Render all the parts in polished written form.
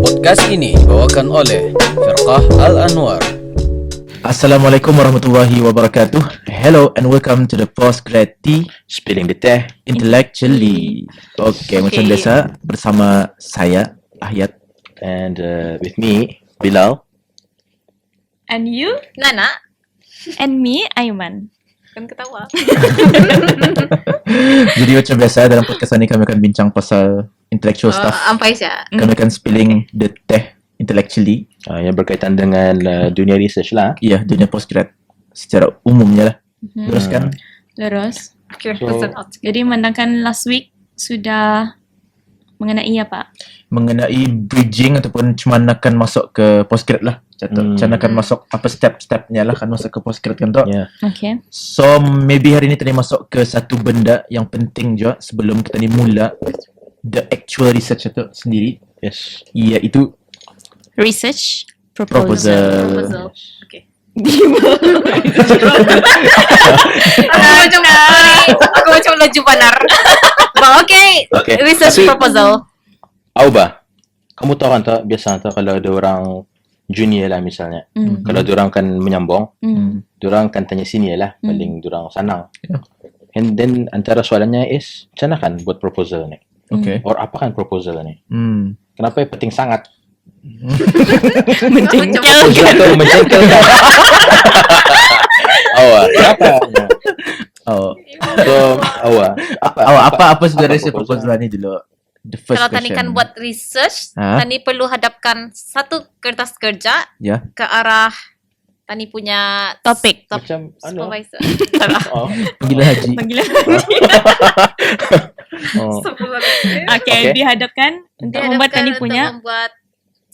Podcast ini dibawakan oleh Firqah Al-Anwar. Assalamualaikum warahmatullahi wabarakatuh. Hello and welcome to the Postgrad Tea Spilling the teh. Intellectually. Okay, macam biasa bersama saya Ahyat And with me, Bilal. And you? Nana And me, Aiman. kan ketawa. Jadi macam biasa dalam podcast ini kami akan bincang pasal intellectual stuff. Ampai siya. Kami akan spilling the teh intellectually. Yang berkaitan dengan dunia research lah. Ya, dunia postgrad secara umumnya lah. Teruskan. Lurus. Person out. Jadi menangkan last week sudah mengenai apa? Mengenai bridging ataupun macam mana akan masuk ke postgrad lah. Macam mana akan masuk apa step-stepnya lah kan masuk ke postgrad kan tu. Yeah. Okay. So maybe hari ni tadi masuk ke satu benda yang penting juga sebelum kita ni mula the actual research itu sendiri, Yes. iaitu Research proposal. Proposal. Okay. Aku macam laju panar. But okay. Okay. Research Tapi- proposal. Auba, kamu tahu kan tak biasa tak kalau ada orang junior lah misalnya. Kalau diorang kan menyambung, diorang kan tanya senior lah, paling diorang senang. Yeah. And then antara soalannya is, macam mana kan buat proposal ni? Okay. Or apa kan proposal ni? Hmm. Kenapa penting sangat? Menjengkelkan. Proposal tu menjengkelkan. Awak, kenapa? Oh. So, awak. Apa sebenarnya proposal? proposal ni dulu? The first Kalau tani question. kan buat research, Ha? tani perlu hadapkan satu kertas kerja Ya. ke arah tani punya Topik. Macam, ano? supervisor. Salah. Oh. Panggilan haji. Panggilan. Oh. Okay, Okay. dihadapkan untuk membuat tani punya membuat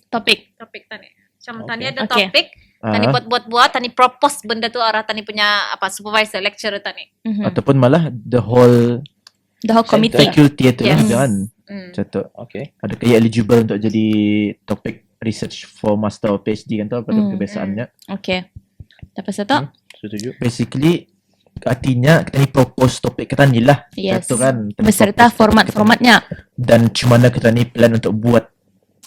topik. topik tani. Macam tani Okay. ada Okay. topik, tani Ah. buat-buat, tani propose benda tu arah tani punya apa supervisor, lecturer tani. Ataupun malah the whole The whole committee. faculty itu Yes. lah kan. Hmm. Macam tu. Okay. Adakah ia eligible untuk jadi topik research for master or PhD kan tu pada kebiasaannya. Okay. Lepas itu? Setuju. Basically artinya kita ni propose topik kita ni lah. Yes. Satu kan. Kita ni Beserta propose topik format-formatnya. kita ni. Dan macam mana kita ni plan untuk buat.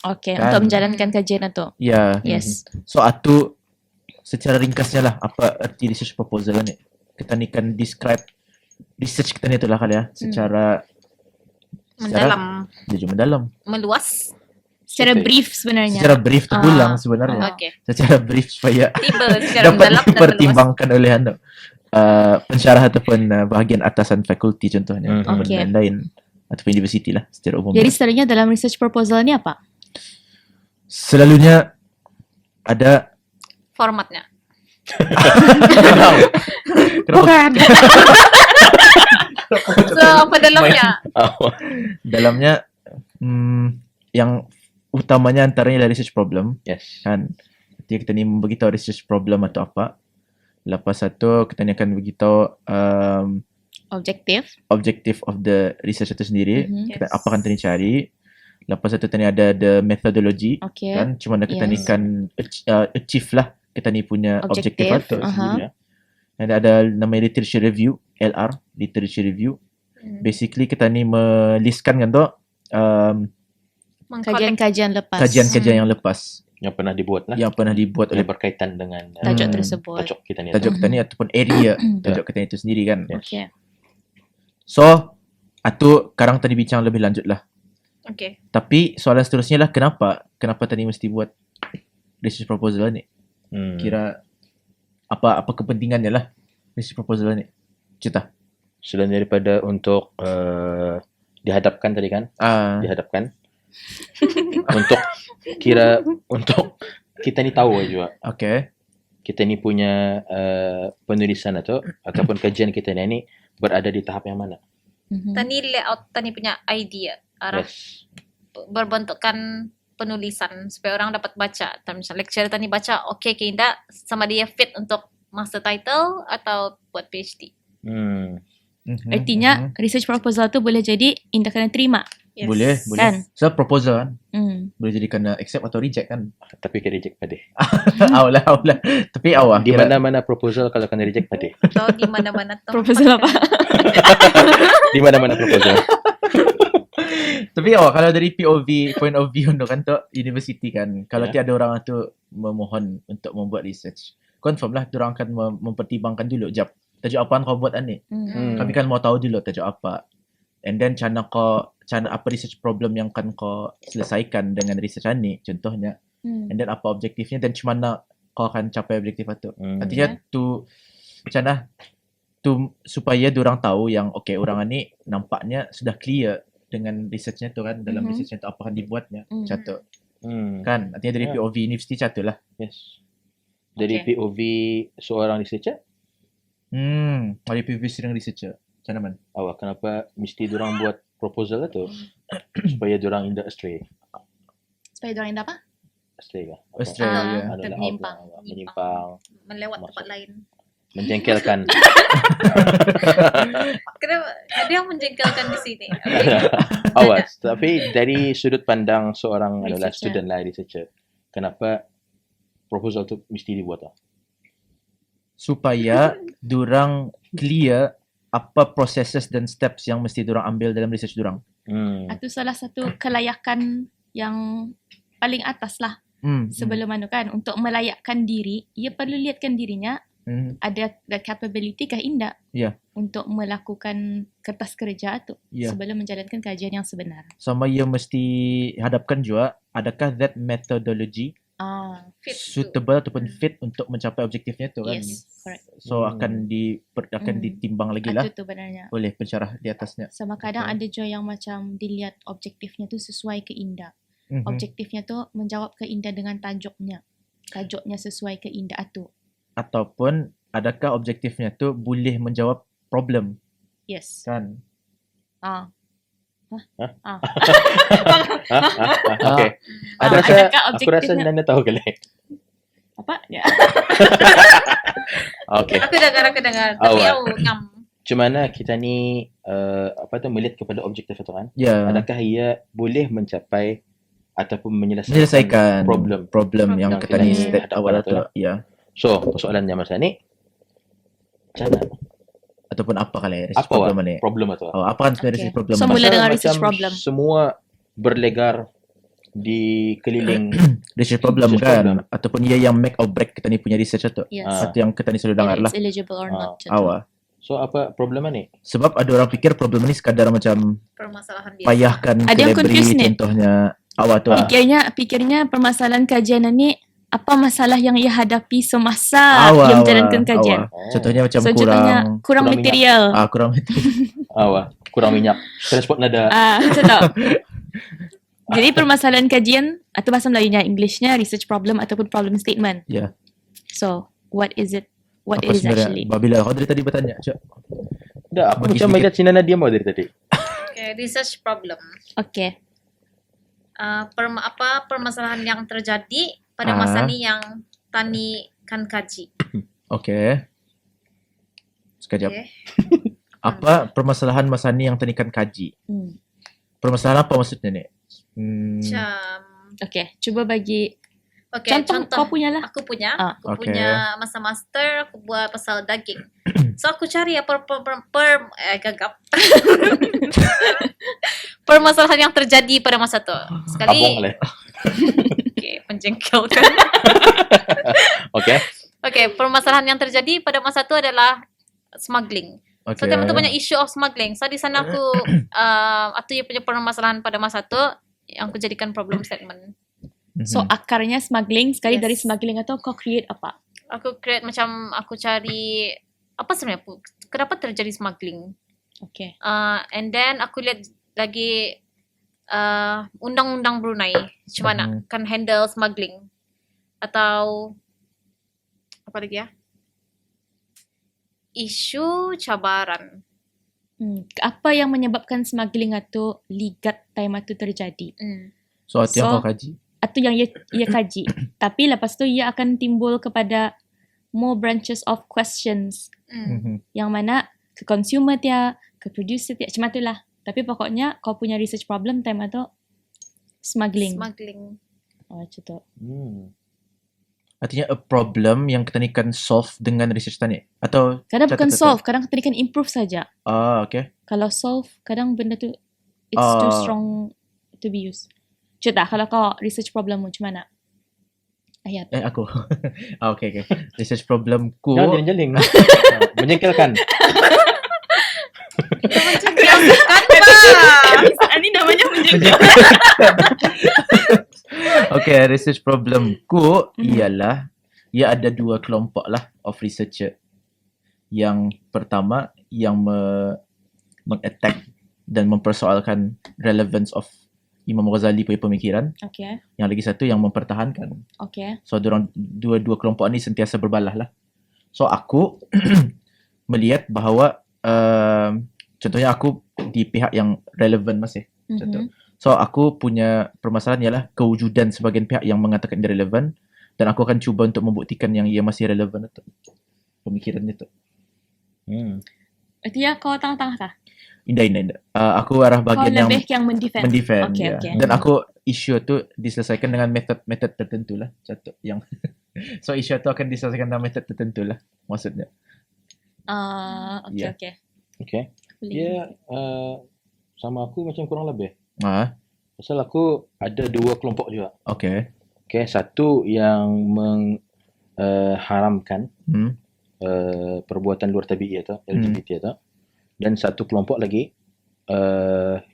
Okay, Kan. untuk menjalankan kajian itu. Ya. Yes. So atu secara ringkasnya lah apa arti research proposal ni. Kita ni kan describe research kita ni tu lah kali ya. Secara Mendalam, mendalam. meluas. Secara Okay. brief sebenarnya. Secara brief terpulang sebenarnya. Okay. Secara brief supaya Tiba secara dapat mendalam dan meluas. dipertimbangkan oleh anda pensyarah ataupun bahagian atasan fakulti contohnya ataupun Okay. lain-lain ataupun universiti lah secara umum. Jadi selalunya dalam research proposal ni apa? Selalunya ada Formatnya. Bukan. So, apa dalamnya? dalamnya yang utamanya antaranya adalah research problem Yes. kan. Jadi kita ni memberitahu research problem atau apa. Lepas itu kita ni akan beritahu Objektif. objective of the research itu sendiri. Kita, Yes. apa kan tadi cari. Lepas itu tadi ada the methodology. Okay. Kan cuma mana kita ni Yes. kan achieve lah kita ni punya objective Objektif. lah. Aha. Ya. Dan ada namanya literature review, LR, literature review. Basically kita ni melistkan kan tu Mengkolek Kajian-kajian lepas. kajian-kajian yang lepas Yang pernah dibuat lah. yang pernah dibuat Yang oleh berkaitan dengan Tajuk Hmm. tersebut. tajuk kita ni. tajuk kita ni ataupun area tajuk kita ni itu sendiri kan. Yes. Okay. So, atu sekarang tadi bincang lebih lanjut lah. Okay. Tapi soalan seterusnya lah kenapa tadi mesti buat research proposal ni? Hmm. Kira apa kepentingannya lah research proposal ni? Cerita. Selain daripada untuk dihadapkan tadi kan, dihadapkan untuk untuk kita ni tahu juga Okay. kita ni punya penulisan ataupun kajian kita ni berada di tahap yang mana. Tani layout, tani punya idea arah Yes. berbentukkan penulisan supaya orang dapat baca. Misalnya lecturer tani baca, okay ke tidak, sama dia fit untuk master title atau buat PhD. Artinya research proposal tu boleh jadi Indah kena terima. Yes. Boleh. Kan? So proposal kan boleh jadi kena accept atau reject kan. Tapi kena reject pada. Awal. Tapi awal. Di mana-mana proposal kalau kena reject pada. Atau di mana-mana tempat. Proposal apa? Di mana-mana proposal. Tapi awak kalau dari POV point of view tu kan tu university kan. Kalau Ya. tiada orang tu memohon untuk membuat research, confirm lah diorang akan mempertimbangkan dulu jap. Tajuk apaan kau buat ni? Kami kan mau tahu dulu tajuk apa. And then macam apa research problem yang akan kau selesaikan dengan research ni contohnya. And then apa objektifnya dan macam mana kau akan capai objektif itu. Artinya tu macam mana tu supaya diorang tahu yang okay orang ni nampaknya sudah clear dengan researchnya tu kan dalam researchnya tu apa akan dibuatnya macam tu kan. Artinya dari Ya. POV university macam tu lah. Yes. Dari Okay. POV seorang researcher, Dari POV sedang researcher macam mana man? awak kenapa mesti diorang buat proposal tu supaya diorang in the astray. Supaya diorang Indah apa? Astray ke? Australia. Menyimpang, Melewat Masuk. tempat lain. menjengkelkan. Kenapa? Ada yang menjengkelkan di sini. Awas, tapi dari sudut pandang seorang adalah Researcher. student lah, researcher. Kenapa proposal tu mesti dibuat lah? Supaya diorang clear apa processes dan steps yang mesti diorang ambil dalam research diorang. Itu salah satu kelayakan yang paling atas lah sebelum kan. Untuk melayakkan diri, ia perlu lihatkan dirinya ada capability kah Indah untuk melakukan kertas kerja tu sebelum menjalankan kajian yang sebenar. Sama ia mesti hadapkan juga adakah that methodology Fit suitable ataupun fit untuk mencapai objektifnya tu kan. Yes, correct. So akan ditimbang lagi lah Itu benarnya. oleh pensyarah di atasnya. Sama kadang ada jo yang macam dilihat objektifnya tu sesuai ke Indah. Objektifnya tu menjawab ke Indah dengan tajuknya. Tajuknya sesuai ke Indah tu. Ataupun adakah objektifnya tu boleh menjawab problem Yes. kan. Okay. Adakah Aku rasa objektifnya Nana tahu kali. apa? Ya. Okay. Aku dengar. Tapi Awak. aku ngam. Macam mana kita ni melihat kepada objektif itu kan? Ya. Adakah ia boleh mencapai ataupun Menyelesaikan problem yang Yang kita kita ni ni step hadapkan awal tu tu. lah. Ya. So, persoalannya masa ni, macam mana? Ataupun apa kali research Apa problem ni? problem itu? Apa kan sebenarnya Okay. research problem? So, ni? mula dengan Macam research problem. Semua berlegar di keliling Research problem research kan problem. ataupun ia yang make or break kita ni punya research tu. Yes. Satu yang kita ni selalu dengar Whether lah. it's eligible or not. macam tu. Awal. So, apa problema ni? Sebab ada orang fikir problem ni sekadar macam Permasalahan biasa. payahkan Ada yang Calibri confused ni. contohnya awal tu. Fikirnya permasalahan kajian ni apa masalah yang ia hadapi semasa ia menjalankan kajian. Contohnya macam So contohnya kurang kurang material. kurang material. Kurang minyak. Transport nada. Macam tu. Jadi permasalahan kajian atau bahasa Melayunya, Englishnya research problem ataupun problem statement. Ya. So what is it? What Apa it is sebenarnya? actually? Babila kau dari tadi bertanya. Cik. Dah, aku Bagi macam sedikit. melihat si Nana diam dari tadi. Okay, research problem. Okay. Permasalahan yang terjadi pada masa ni yang Tani kan kaji. Okey. Sekejap. Okay. Apa permasalahan masa ni yang tenikan kaji? Permasalahan apa maksudnya ni? Macam Okay, cuba bagi contoh kau punya lah. aku punya Okay. punya masa master aku buat pasal daging. So aku cari gagap. Permasalahan yang terjadi pada masa tu. Abang Sekali lah. okay, menjengkelkan. Okay. Okay, permasalahan yang terjadi pada masa tu adalah smuggling. So Okey. teman-teman banyak isu of smuggling. So di sana aku itu punya permasalahan pada masa tu yang aku jadikan problem statement. So akarnya smuggling, sekali Yes. dari smuggling atau kau create apa? Aku create macam aku cari apa sebenarnya kenapa terjadi smuggling. Okay. And then aku lihat lagi undang-undang Brunei macam mana kan handle smuggling atau apa lagi ya? Isu cabaran. Apa yang menyebabkan smuggling atau ligat time itu terjadi? So, itu yang So, kau kaji. Atau yang ia kaji. Tapi lepas tu ia akan timbul kepada more branches of questions. Yang mana ke consumer dia, ke producer dia, macam itulah. Tapi pokoknya kau punya research problem time tu smuggling. Oh, macam tu. Artinya a problem yang kita ni kan solve dengan research tadi atau Kadang bukan solve, kadang kita ni kan improve saja. Okay. Kalau solve, kadang benda tu it's too strong to be used. Cerita kalau kau research problem macam mana? Ayat. Aku. Okay. Research problemku. Jangan jeling. Menjengkelkan. Ini namanya menjengkel. Okay, research problemku ialah ia ada dua kelompok lah of researcher. Yang pertama yang meng-attack dan mempersoalkan relevance of Imam Ghazali punya pemikiran. Okay. Yang lagi satu yang mempertahankan. Okay. So dua kelompok ni sentiasa berbalah lah. So aku melihat bahawa contohnya aku di pihak yang relevan masih. Contoh. So aku punya permasalahan ialah kewujudan sebahagian pihak yang mengatakan dia relevan dan aku akan cuba untuk membuktikan yang ia masih relevan itu. Pemikirannya tu. Berarti ya kau tengah-tengah kah? Indah. Aku arah bahagian kau lebih yang mendefend. Ya. Dan aku isu tu diselesaikan dengan metod tertentu lah. Contoh yang so isu tu akan diselesaikan dengan metod tertentu lah maksudnya. Okay. Okay. Ya, sama aku macam kurang lebih. Pasal aku ada dua kelompok juga. Okay. Okay, satu yang mengharamkan perbuatan luar tabi'i atau LGBT atau, dan satu kelompok lagi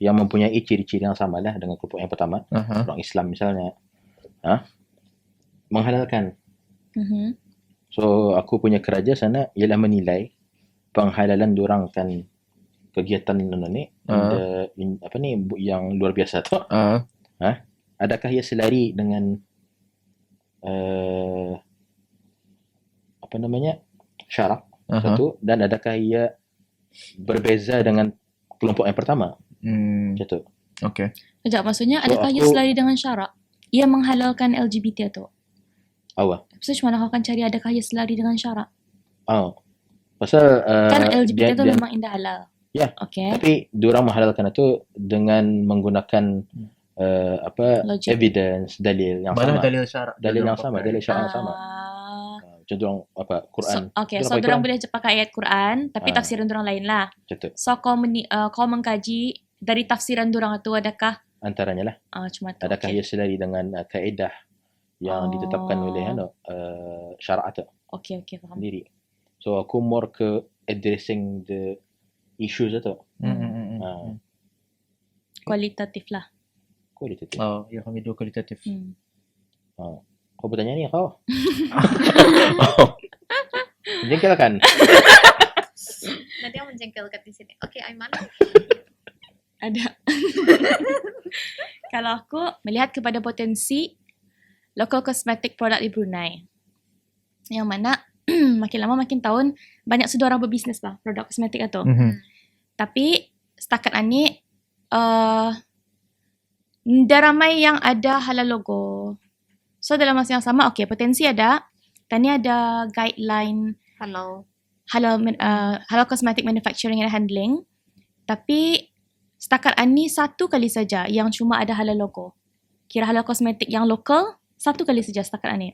yang mempunyai ciri-ciri yang sama lah dengan kelompok yang pertama, orang Islam misalnya, menghalalkan. So aku punya kerja sana ialah menilai penghalalan diorang kan kegiatan ni yang luar biasa tu. Adakah ia selari dengan syarak satu, dan adakah ia berbeza dengan kelompok yang pertama? Macam tu. Okay. Sekejap, maksudnya adakah ia selari dengan syarak? Ia menghalalkan LGBT tu? So macam mana kau akan cari adakah ia selari dengan syarak? Pasal kan LGBT tu memang indah halal. Ya. Okay. Tapi diorang menghalalkan itu dengan menggunakan evidence, dalil yang sama. Dalil syarak. Dalil yang sama, dalil syarak yang sama. Contoh Quran. So diorang boleh pakai ayat Quran tapi tafsiran diorang lain lah. Betul. So kau mengkaji dari tafsiran diorang itu adakah antaranya lah. Cuma tu. Adakah ia selari dengan kaedah yang ditetapkan oleh syarak tu. Okay, faham. Sendiri. So aku more ke addressing the issues tu. Kualitatif lah. Kualitatif. Ya kami dua kualitatif. Kau bertanya ni kau. Menjengkelkan. Nanti yang menjengkelkan di sini. Okay, Aiman. Ada. Kalau aku melihat kepada potensi local cosmetic product di Brunei, yang mana makin lama makin tahun banyak sudah orang berbisnes lah produk kosmetik itu. Tapi setakat ini dah ramai yang ada halal logo. So dalam masa yang sama, potensi ada. Tadi ada guideline halal cosmetic manufacturing and handling. Tapi setakat ini satu kali saja yang cuma ada halal logo. Kira halal kosmetik yang lokal satu kali saja setakat ini.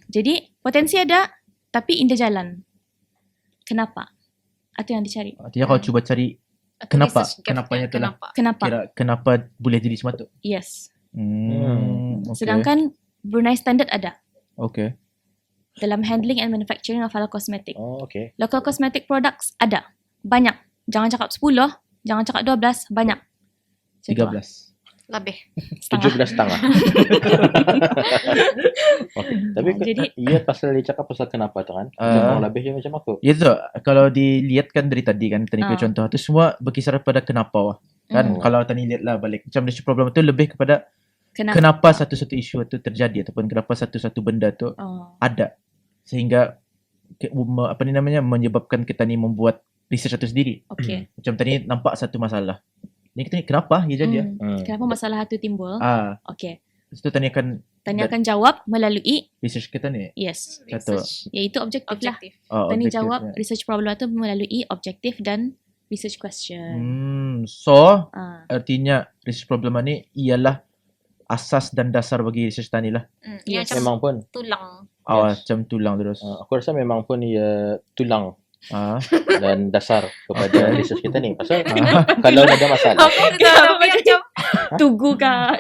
Jadi potensi ada tapi indah jalan. Kenapa? Itu yang dicari. Artinya kau cuba cari kenapa? Kenapanya tu lah. Kenapa boleh jadi semua tu? Yes. Okay. Sedangkan Brunei standard ada. Okay. Dalam handling and manufacturing of halal cosmetic. Okay. Local cosmetic products ada. Banyak. Jangan cakap 10, jangan cakap 12, banyak. 13. Lebih. 17,5. Tapi ia pasal dia cakap pasal kenapa tu kan? Macam lebih je macam aku. Ya tu. Kalau dilihatkan dari tadi kan, tadi contoh tu semua berkisar pada kenapa kan. Kalau tadi lihatlah balik macam isu problem tu lebih kepada kenapa satu-satu isu tu terjadi ataupun kenapa satu-satu benda tu ada sehingga menyebabkan kita ni membuat research itu sendiri. Macam tadi nampak satu masalah. Ni kita ni kenapa ia jadi? Kenapa masalah itu timbul? Okay. Itu tadi akan Tani Dan- akan jawab melalui research kita ni. yes, Satu. iaitu objektif lah. Objektif. Tani objektifnya. jawab research problem tu melalui objektif dan research question. So, Ah, artinya research problem ni ialah asas dan dasar bagi research tani lah. Yang Yes. macam Memang pun. tulang. Macam tulang terus. Aku rasa memang pun ia tulang Ah. dan dasar kepada research kita ni. Pasal kalau ada masalah, Aku dah nampak macam tugu kah?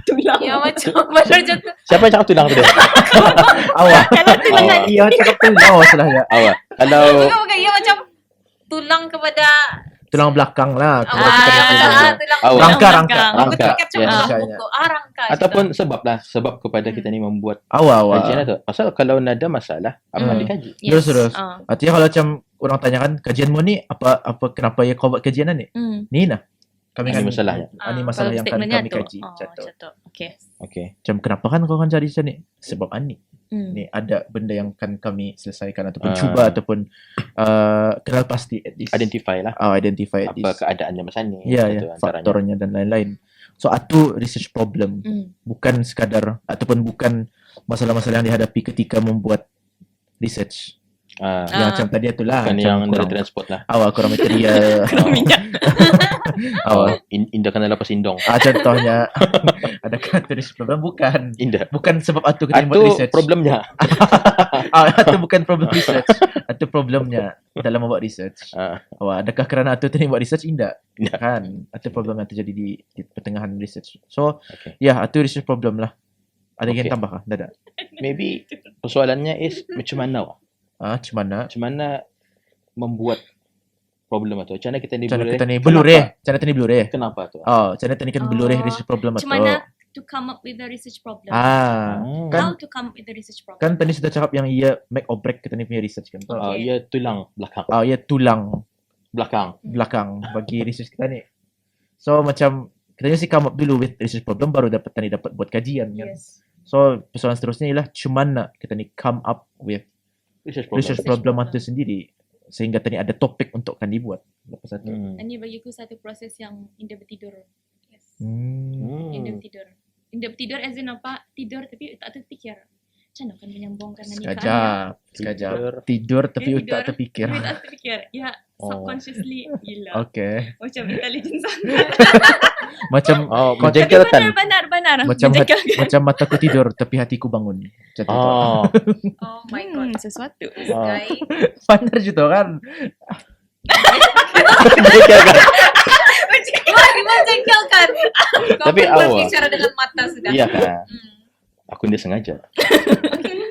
Tulang. ya macam macam tu. siapa yang cakap tulang tu dia? Awak. Kalau tulang Awak. Iya cakap tulang masalahnya. Awak. Kalau Bukan ya macam tulang kepada Tulang belakang lah. Kalau kita nak tulang. tulang Awak. Rangka, Tulang rangka. belakang. Aku Rangka, terfikir macam yes. tulang Rangkanya. buku. Rangka. ataupun sebab kepada kita ni membuat Awak. kajian tu. Pasal kalau ada masalah, apa Hmm. dikaji? Terus, terus. Ah. Artinya kalau macam orang tanyakan kajianmu ni apa kenapa ya kau buat kajian ni? Ni nah. Kami Ini masalahnya. Ini masalah yang akan statementnya kami tu. kaji. Oh, Macam tu. macam tu. Okay. Okey. Macam kenapa kan kau akan cari macam ni? Sebab ni. Hmm. Ni ada benda yang akan kami selesaikan ataupun Ah. cuba ataupun kenal pasti at least. Identify lah Identify at apa least. keadaannya masa ni. Ya, Itu ya. antaranya. Faktornya dan lain-lain. So, itu research problem. Hmm. Bukan sekadar ataupun bukan masalah-masalah yang dihadapi ketika membuat research. Yang macam tadi itulah. Bukan macam yang dari kurang, transport lah. kurang material. Kurang minyak. Indah kena lepas indong. Contohnya adakah itu research problem? Bukan. Indah. Bukan sebab itu kita buat Itu research. problemnya. Itu bukan problem research. Itu problemnya dalam membuat research. Adakah kerana itu tadi buat research? Tidak. Tidak. Kan? Itu problem yang terjadi di pertengahan research. So, Okay. ya, itu research problem lah. Ada yang Okay. tambah kah? Tak ada. Maybe persoalannya is macam mana? Macam mana? Macam mana membuat problem tu? Macam mana kita ni Macam mana boleh? kita ni belureh? Macam mana kita ni belureh? Kenapa tu? Macam mana kita ni kan belureh Oh, research problem Macam itu? mana to come up with the research problem? Hmm. Kan How to come up with the research problem? kan tadi sudah cakap yang ia make or break kita ni punya research kan. Okay. Ia tulang belakang. Ia tulang Belakang. belakang bagi research kita ni. So macam kita mesti come up dulu with research problem baru dapat buat kajian kan. Yes. So persoalan seterusnya ialah cumana kita ni come up with Research problem. research problem itu sendiri sehingga tadi ada topik untuk kan dibuat. Lepas itu. Ini bagiku satu proses yang indah bertidur. Yes. Indah Hmm. bertidur. Indah bertidur as in apa? Tidur tapi tak terfikir. Macam mana kan menyambungkan ni ke anda? Sekejap. Tidur tapi Dia tak tidur, terfikir. tapi tak terfikir. Ya, Oh. subconsciously gila. Okay. Macam intelligence sangat. Macam Menjengkelkan. Benar. macam Menjengkelkan. macam mataku tidur tapi hatiku bangun. Macam tu. Oh. Oh my god. Sesuatu. This guy. Benar je tu kan. Menjengkelkan. Menjengkelkan. Kau Tapi pun awak- berbicara dengan mata sudah. Iya kan? Aku ni sengaja.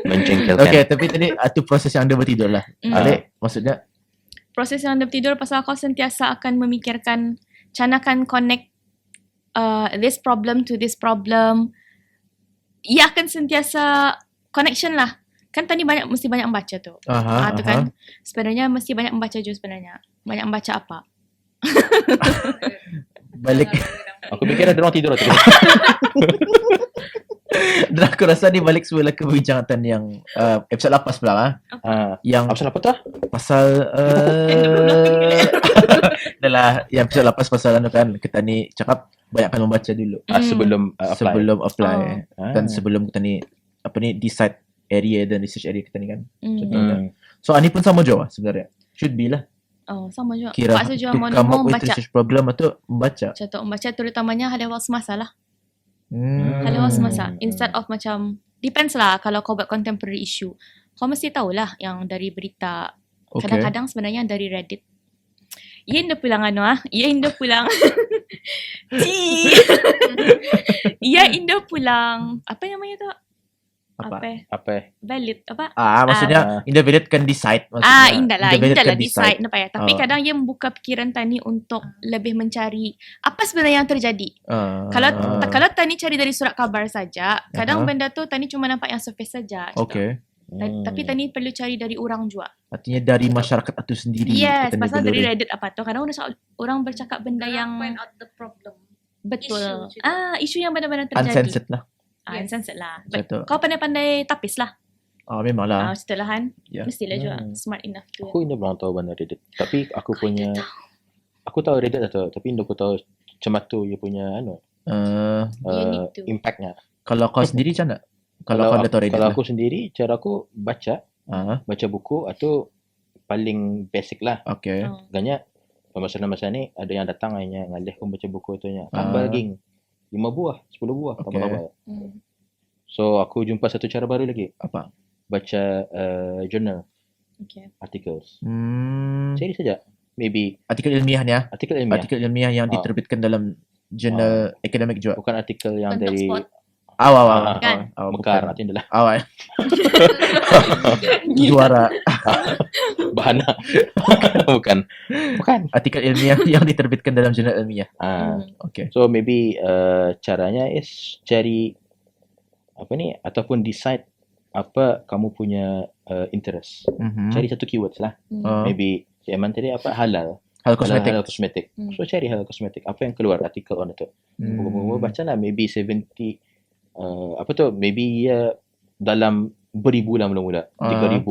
Menjengkelkan. Okay, tapi tadi itu proses yang anda bertidur lah. Alik, maksudnya Proses yang anda bertidur pasal kau sentiasa akan memikirkan macam mana akan connect this problem to this problem. Ia akan sentiasa connection lah. Kan tadi mesti banyak membaca tu. Tu kan. Sebenarnya mesti banyak membaca je sebenarnya. Banyak membaca apa? balik Aku fikir ada orang tidur tu. dan aku rasa ni balik semula ke perbincangan yang episod lepas pula yang Apa apa tu? pasal adalah yang episod lepas pasal kan kita ni cakap banyakkan membaca dulu Sebelum apply. sebelum apply dan Ah. sebelum kita ni decide area dan research area kita ni kan. Hmm. So ani pun sama je lah sebenarnya. Should be lah. Oh, sama juga. Kira Paksa juga to mau come up with membaca. research problem itu membaca. Macam tu, membaca terutamanya hal-hal semasa lah. Hal-hal semasa. Instead of macam, depends lah kalau kau buat contemporary issue. Kau mesti tahulah yang dari berita. Okay. Kadang-kadang sebenarnya dari Reddit. Ia indah pulang Ia indah pulang. Ia indah pulang. Apa namanya tu? Apa? Valid. Apa? Maksudnya invalid can decide maksudnya. Indah lah can decide nampak ya. Tapi Oh. kadang ia membuka pikiran Tani untuk lebih mencari apa sebenarnya yang terjadi. Kalau Tani cari dari surat khabar saja, kadang benda tu Tani cuma nampak yang surface saja. Okay. Tapi Tani perlu cari dari orang juga. Artinya dari masyarakat itu sendiri. Yes, kita pasal ni dari beluri. Reddit apa tu. Kadang orang bercakap benda yang Find out the problem. betul. issue juga. Isu yang benar-benar terjadi. Uncensored lah. Yes. Uncensored lah. Betul. Kau pandai-pandai tapis lah. Memang lah. Setelah kan. Ya. Mestilah juga. Smart enough tu. Aku ini belum tahu mana Reddit. Tapi aku punya aku tahu Reddit tu, tapi aku tahu macam tu dia punya You need to. impactnya. Kalau kau sendiri macam mana? Kalau kau tolerated kalau lah. aku sendiri, cara aku baca buku atau paling basic lah. Okay. Agaknya masa ni ada yang datang hanya ngalih aku baca buku tu nya. Tambah lagi 5 buah, 10 buah, tambah. So aku jumpa satu cara baru lagi. Apa? Baca journal, articles. Cari saja. Maybe Artikel ilmiah ni ya. artikel ilmiah. Artikel ilmiah yang diterbitkan dalam jurnal akademik juga. Bukan artikel yang Untuk dari sport. Kan? Mekar nanti adalah juara. bahana. Bukan. Artikel ilmiah yang diterbitkan dalam jurnal ilmiah. Okay. So maybe caranya is cari ataupun decide apa kamu punya interest. Cari satu keywords lah. Maybe Eman tadi halal. Hal kosmetik. Halal kosmetik. So cari halal kosmetik. Apa yang keluar artikel on itu. Buku-buku baca lah maybe 70 maybe dalam beribu lah mula-mula. 3,000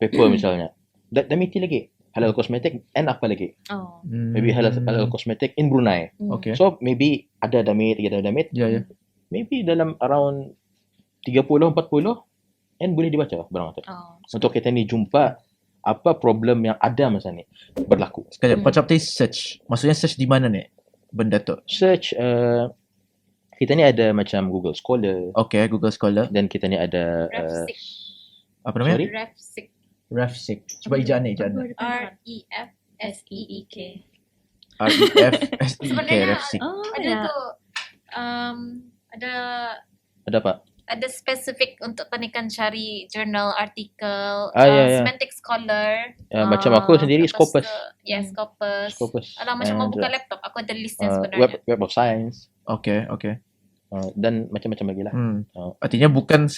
paper misalnya. Damiti lagi. Halal kosmetik and apa lagi? Maybe halal kosmetik in Brunei. Okay. So maybe ada damit. Ya. Maybe dalam around 30-40 and boleh dibaca barang tu. Untuk kita ni jumpa apa problem yang ada masa ni berlaku. Sekejap, macam tadi search. Maksudnya search di mana ni benda tu? Search kita ni ada macam Google Scholar. Okay, Google Scholar. Dan kita ni ada Refsic. Apa namanya? Sorry? Refsic. Cuba ejaan ni. REFSEEK. REFSEK, Sebenarnya Refsic. ada tu Ada apa? ada spesifik untuk panikan cari jurnal, artikel, Ya. semantic scholar. Macam aku sendiri lepas Scopus. tu- Ya, Scopus. Scopus. Alah, macam mau And, buka laptop, aku ada listnya sebenarnya. Web of Science. Okay. Dan macam-macam lagi lah. Artinya bukan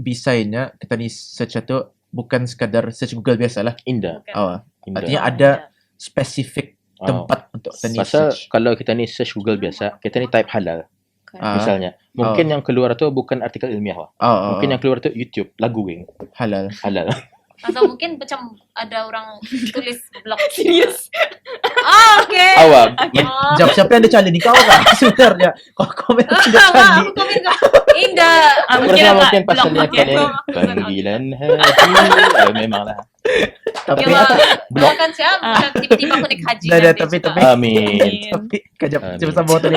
beside-nya kita ni search tu bukan sekadar search Google biasalah. Indah. Bukan. Artinya ada spesifik tempat untuk kita ni Pasal search. kalau kita ni search Google biasa, kita ni type halal misalnya. Mungkin yang keluar tu bukan artikel ilmiah lah. Mungkin yang keluar tu YouTube, lagu wing. halal. Atau mungkin macam ada orang tulis blog. Serius? Okay. Awak. Jap, siapa yang ada challenge ni? Kau kan? Sebenarnya. Kau komen ada challenge. Indah. Mungkin pasalnya kalian panggilan haji. Memanglah. Tapi Blog kan siap. Macam tiba-tiba aku naik haji. Dah, nanti. tapi Amin. Tapi kejap, Amin. cepat sambung tadi.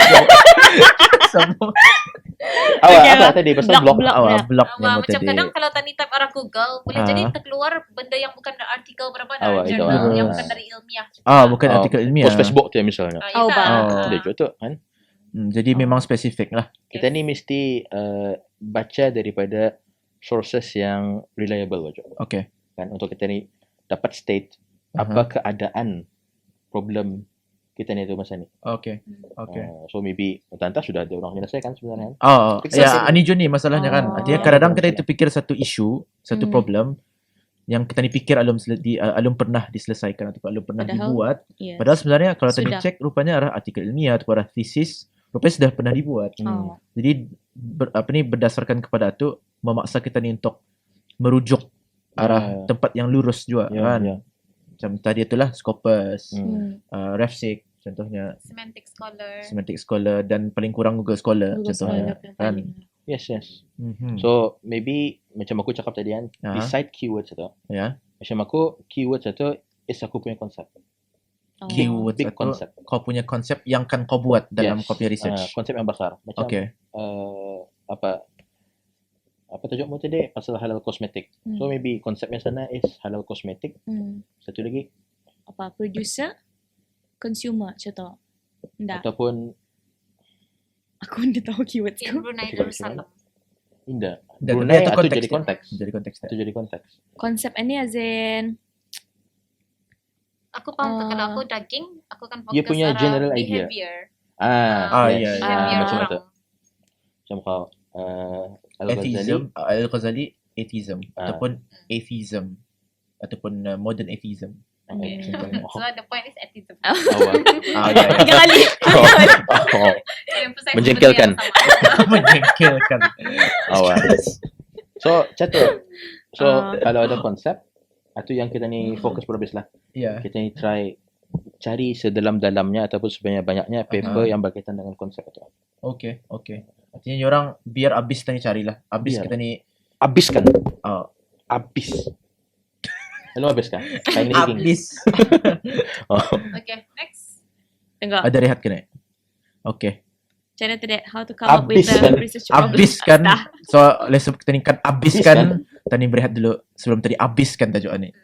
Sambung. Awak Okay, apa tadi pasal blog? Awak blog yang Macam tadi. kadang kalau tadi type arah Google, boleh jadi terkeluar benda yang bukan dari artikel berapa Awak dari itu, jurnal, yang ah. bukan dari ilmiah. Bukan artikel ilmiah. Post Facebook tu misalnya. Oh, Ada juga tu kan. Jadi memang spesifik lah. Kita ni mesti baca daripada sources yang reliable wajib. Okay. Kan untuk kita ni dapat state apa keadaan problem kita ni tu masa ni. Okay. So maybe entah sudah ada orang menyelesaikan sebenarnya. Anijun ni masalahnya kan. Artinya kadang-kadang kita terfikir satu isu, satu problem yang kita ni fikir alum pernah diselesaikan atau alum pernah dibuat. Padahal sebenarnya kalau tadi Sudah. cek rupanya arah artikel ilmiah atau arah thesis rupanya sudah pernah dibuat. Jadi berdasarkan kepada itu memaksa kita ni untuk merujuk arah tempat yang lurus juga kan. Macam tadi itulah Scopus, Refsic contohnya, Semantic Scholar dan paling kurang Google Scholar contohnya. Kan? Yes. So maybe macam aku cakap tadi kan, decide keywords tu. Ya. Macam aku keywords tu is aku punya konsep. Keywords Big atau konsep. kau punya konsep yang kan kau buat dalam kau punya research. Konsep yang besar. Macam apa tajuk mu tadi pasal halal kosmetik. So maybe konsepnya sana is halal kosmetik. Satu lagi Apa? Producer? Consumer? Macam tu? Tak. ataupun Aku dah tahu keywords In tu. Brunei Cuba Darussalam. indah. Dan Brunei itu atau konteks jadi dia. konteks. Jadi konteks. Itu jadi konteks. Konsep ni as in Aku faham tu, kalau aku daging, aku akan fokus Dia punya arah general idea. behavior. Ya. Behavior macam orang. tu. Macam kau Atheism, Al-Ghazali atheism ataupun atheism ataupun modern atheism. So the point is atheism. tiga kali. Emphasize Menjengkelkan. benda yang sama. Menjengkelkan. So macam tu. So kalau ada konsep, itu yang kita ni fokus pada base lah. Ya. Kita ni try cari sedalam-dalamnya ataupun sebanyak-banyaknya paper yang berkaitan dengan konsep itu. Okay. Artinya orang biar habis tadi carilah. Habis Biar. kita ni Habiskan. oh, Habis. Lalu habiskan. Kain rigging. habis. Okay, next. Tengok. Ada rehat kena. Okay. Macam mana tu, Dek? How to come up with Habiskan. the research problem? Habiskan. Dah. So, lesson kita ni kan habiskan. Tadi berehat dulu sebelum tadi habiskan tajuk ni.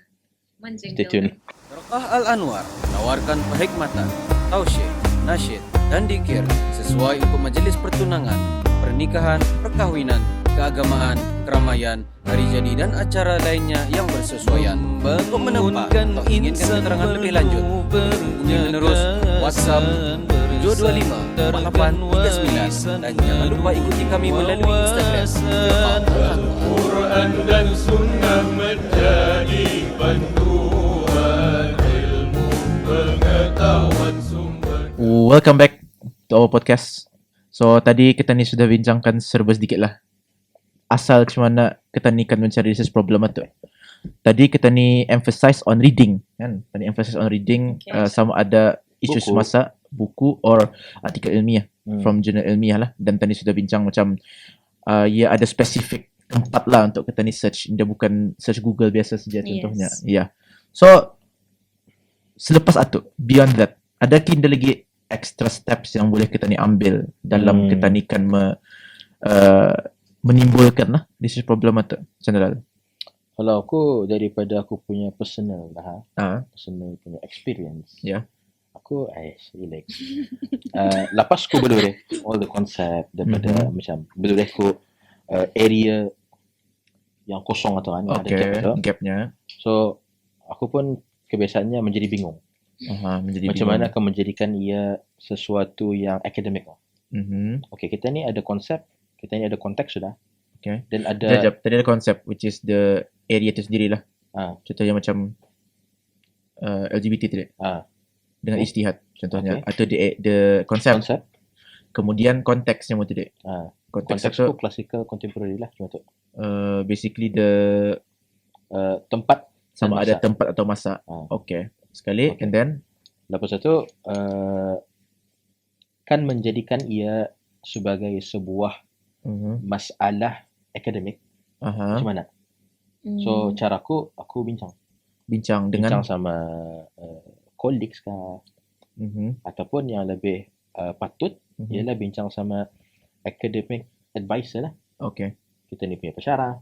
Mancing Stay tune. Barokah Al-Anwar menawarkan perkhidmatan, tausyih, nasyid dan dikir sesuai untuk majlis pertunangan, pernikahan, perkahwinan, keagamaan, keramaian, hari jadi dan acara lainnya yang bersesuaian. Untuk menempat atau inginkan keterangan lebih lanjut, hubungi menerus WhatsApp 725 4839 dan jangan lupa ikuti kami melalui Instagram Quran dan sunnah menjadi panduan ilmu pengetahuan sumber. Welcome back to our podcast. So, tadi kita ni sudah bincangkan serba sedikit lah. Asal macam mana kita ni kan mencari research problem tu. Tadi kita ni emphasize on reading. Kan? Tadi emphasize on reading sama ada isu Buku. semasa, buku or artikel ilmiah from jurnal ilmiah lah. Dan tadi sudah bincang macam ia ada spesifik tempat lah untuk kita ni search. Dia bukan search Google biasa saja contohnya. Ya. So, selepas itu, beyond that, ada kinda lagi extra steps yang boleh kita ni ambil dalam kita ni kan menimbulkan lah research problem itu general. Kalau aku daripada aku punya personal lah, personal punya experience. Ya. Aku relax. Lepas aku berdua all the concept daripada macam berdua aku area yang kosong atau ada gap tu. Gapnya. So aku pun kebiasaannya menjadi bingung. Menjadi Macam mana akan menjadikan ia sesuatu yang akademik. Okay, kita ni ada konsep, kita ni ada konteks sudah. Okay. Dan ada Sekejap, tadi ada konsep which is the area tu sendirilah. Contohnya macam LGBT tadi. Dengan ijtihad contohnya. Atau the konsep. Kemudian konteks yang tu tadi. Konteks konteks tu tu klasikal contemporary lah cuma tu. basically the Tempat sama dan ada masa. tempat atau masa. Okay. Sekali and then Lepas itu kan menjadikan ia sebagai sebuah masalah akademik. Macam mana? So caraku aku bincang bincang dengan sama colleagues kah ataupun yang lebih patut ialah bincang sama academic advisor lah. Okay. Kita ni punya pensyarah,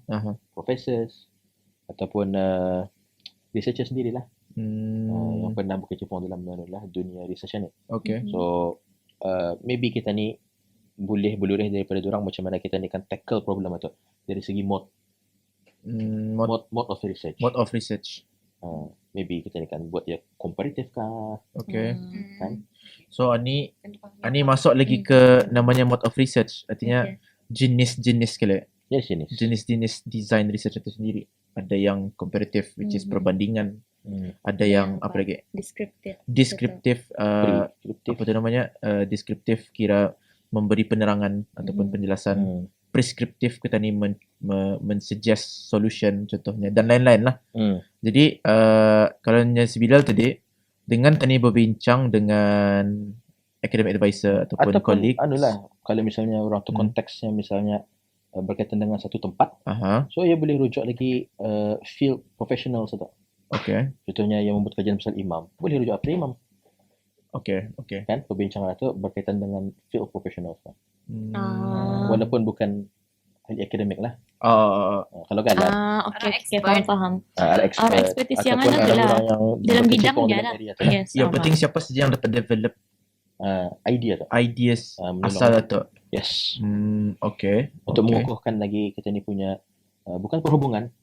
professors ataupun researcher sendirilah. Yang pernah berkecimpung dalam dunia research ni. Okay. So maybe kita ni boleh berlurih daripada diorang macam mana kita ni kan tackle problem itu dari segi mode of research. Mode of research. Maybe kita ni kan buat dia komparatif kah, Okay. kan? So ani masuk lagi ke namanya mode of research. Artinya jenis-jenis kali. Yes, jenis. Jenis-jenis design research itu sendiri. Ada yang comparative which is perbandingan. Ada yang apa lagi? Descriptive apa tu namanya? Descriptive kira memberi penerangan ataupun penjelasan. Preskriptif kita ni men-suggest solution contohnya dan lain-lain lah. Jadi kalau Nyanyi Bilal tadi dengan tadi berbincang dengan academic advisor ataupun colleagues. Anulah kalau misalnya orang tu konteksnya misalnya berkaitan dengan satu tempat. So ia boleh rujuk lagi field professional saja. Okay. Contohnya yang membuat kajian pasal imam, boleh rujuk apa imam. Okay. Kan perbincangan itu berkaitan dengan field professional. Walaupun bukan ahli akademik lah. Kalau kan Okay, faham. ada expert. Orang expertise yang ataupun mana tu lah. orang yang Dalam berkecimpung bidangnya dalam lah. area tu. Yes. Yang penting siapa saja yang dapat develop Idea tu. ideas menolong. asal tu. Yes. Okay. Untuk mengukuhkan lagi kita ni punya bukan perhubungan,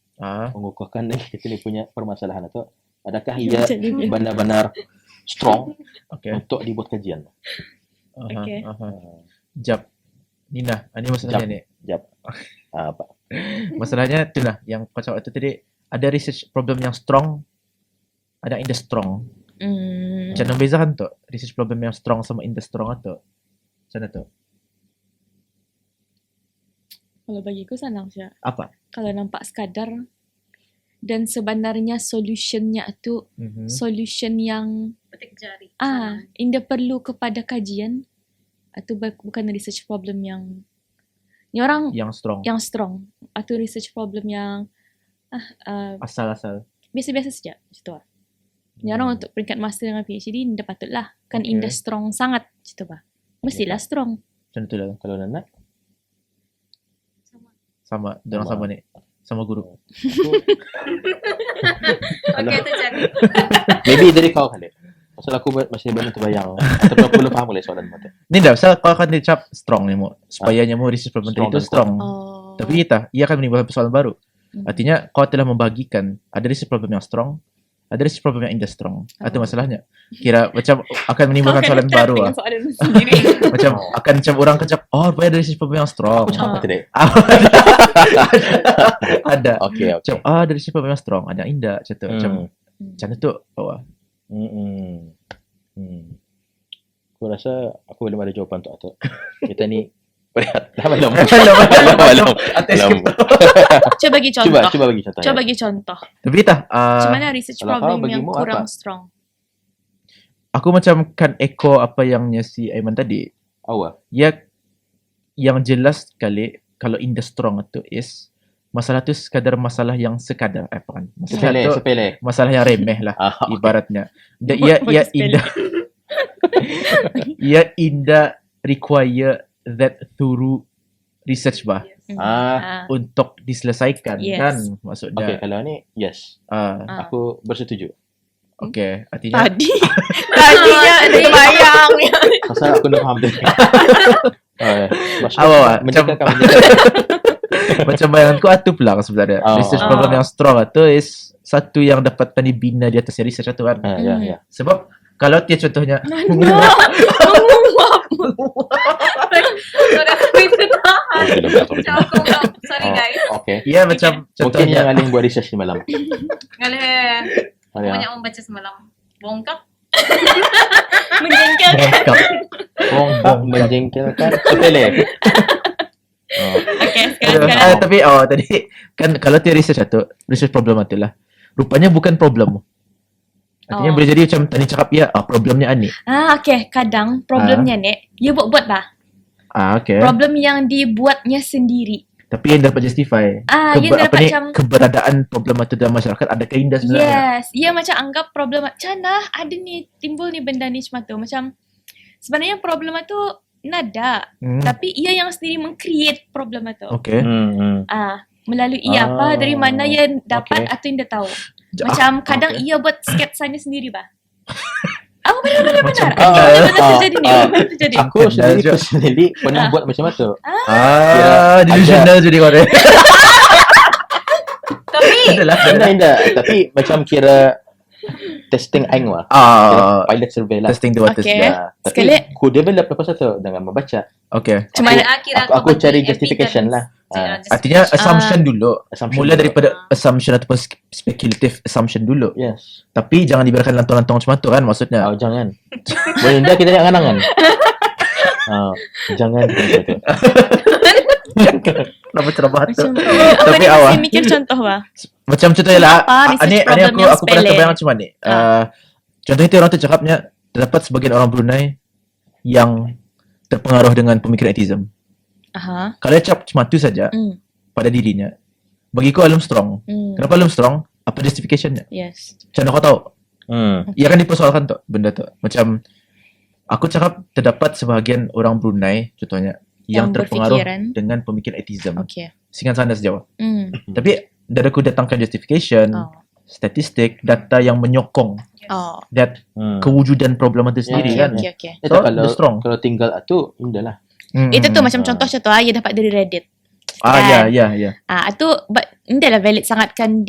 mengukuhkan lagi kita ni punya permasalahan itu. Adakah ia benar-benar strong untuk dibuat kajian? Okay. Jap. Nina, ini masalahnya ni. Jap. Apa? Masalahnya tu lah yang kau cakap tu tadi. Ada research problem yang strong, ada in the strong. Macam mana bezakan tu? Research problem yang strong sama in the strong tu? Macam mana tu? Kalau bagi aku senang je. Apa? Kalau nampak sekadar dan sebenarnya solutionnya tu solution yang Petik jari. Indah perlu kepada kajian atau bukan research problem yang ni orang yang strong. strong atau research problem yang Asal-asal. biasa-biasa saja gitu lah. Ni orang untuk peringkat master dengan PhD indah patutlah kan Okay. indah strong sangat gitu bah. Mestilah strong. Macam tu lah. Kalau Nana, Sama. Diorang sama ni. Sama guru. Okey, tu jadi. maybe dari kau kali. Pasal aku masih banyak terbayang. Tapi aku belum faham oleh soalan mata. Ni dah, pasal kau akan dicap strong ni mo. Supaya mo research problem tadi Strong tu dan strong. Oh. Tapi ia akan menimbulkan persoalan baru. Artinya kau telah membagikan ada research problem yang strong, ada research problem yang indah strong. Itu masalahnya. Kira macam akan menimbulkan soalan baru lah. Soalan sendiri. Macam akan macam orang kecap, rupanya ada research problem yang strong. Aku cakap tadi. Ada. Okey, okey. Macam ada research problem yang strong, ada yang indah macam tu. Macam tu bawah. Aku rasa aku belum ada jawapan untuk itu. Kita ni berat. Belum. Atas Belum. Cuba bagi contoh. Cuba bagi contoh. Cuba bagi contoh. Tapi tak, Macam mana research kalau problem kau yang bagimu kurang apa? strong? aku macam kan echo apa yang si Aiman tadi. Awak. Ya, yang jelas sekali kalau in the strong itu is masalah tu sekadar masalah yang sekadar bukan. Masalah tu Sepele. masalah yang remeh lah Okay. ibaratnya. Ia indah. Ia indah require that thorough research bah untuk diselesaikan Yes. kan maksudnya. Okay, kalau ni yes. Aku bersetuju. Okay, artinya Tadinya ada bayang. Pasal aku nak faham tadi. Awak Menjadikan macam bayanganku itu pelang sebenarnya. Research problem yang strong itu is satu yang dapat dibina di atas research itu kan. ya. Sebab kalau dia contohnya Sorry guys. Okay. ya macam Mungkin contohnya yang Aling buat research ni malam. Ngalih. Ya. Banyak membaca semalam. Bongkak. Menjengkelkan. Bongkak menjengkelkan sepele. Okay, sekarang. Tapi tadi kan kalau dia research problem itu lah. Rupanya bukan problem. Artinya boleh jadi macam tadi cakap ya problemnya ni. Okay. Kadang problemnya ni, dia buat-buat lah. Okay. Problem yang dibuatnya sendiri. Tapi yang dapat justify. Yang dapat macam keberadaan problem itu dalam masyarakat ada keindah sebenarnya. Yes. Ia macam anggap problem macam mana ada ni, timbul ni benda ni macam tu. Macam sebenarnya problem tu nada. Tapi ia yang sendiri meng-create problem tu. Okay. Melalui ia apa, dari mana ia dapat atau yang dia tahu. Macam kadang ia buat sketsanya sendiri bah. Benar. Macam terjadi ni. Terjadi. Aku sendiri personally pernah buat macam tu. Delusional jadi kau ni. Tapi Indah. Tapi macam kira testing aing lah. Pilot survey lah. Testing the waters. Okay. Yeah. Tapi Sekali. ku develop lepas tu dengan membaca. Okay. Macam mana? Aku cari justification lah. Artinya assumption dulu. Assumption Mula dulu. daripada assumption ataupun speculative assumption dulu. Yes. Tapi jangan dibiarkan lantang-lantang macam tu kan maksudnya. Jangan. Boleh Indah kita jangan angan. Jangan macam tu. Kenapa ceramah tu? Macam Tapi apa ni awak mesti mikir contoh bah. macam contohnya lah. Apa Ni research problem aku yang pernah sepele? terbayang macam ni. Contohnya tu orang tu cakapnya terdapat sebagian orang Brunei yang terpengaruh dengan pemikiran atheism. Kalau dia cakap cuma tu saja pada dirinya, bagiku alum strong. Kenapa alum strong? Apa justificationnya? Yes. Macam mana kau tahu? Ia kan dipersoalkan tu benda tu. Macam aku cakap terdapat sebahagian orang Brunei contohnya yang terpengaruh berfikiran dengan pemikiran atheism. Okay. Singan sana sejauh. Tapi dari aku datangkan justification, statistik, data yang menyokong that kewujudan problem itu sendiri kan. Okay. So, dia strong. Kalau tinggal tu Indah lah. Itu tu macam contoh ia dapat dari Reddit. Ya. Itu entahlah valid sangat kan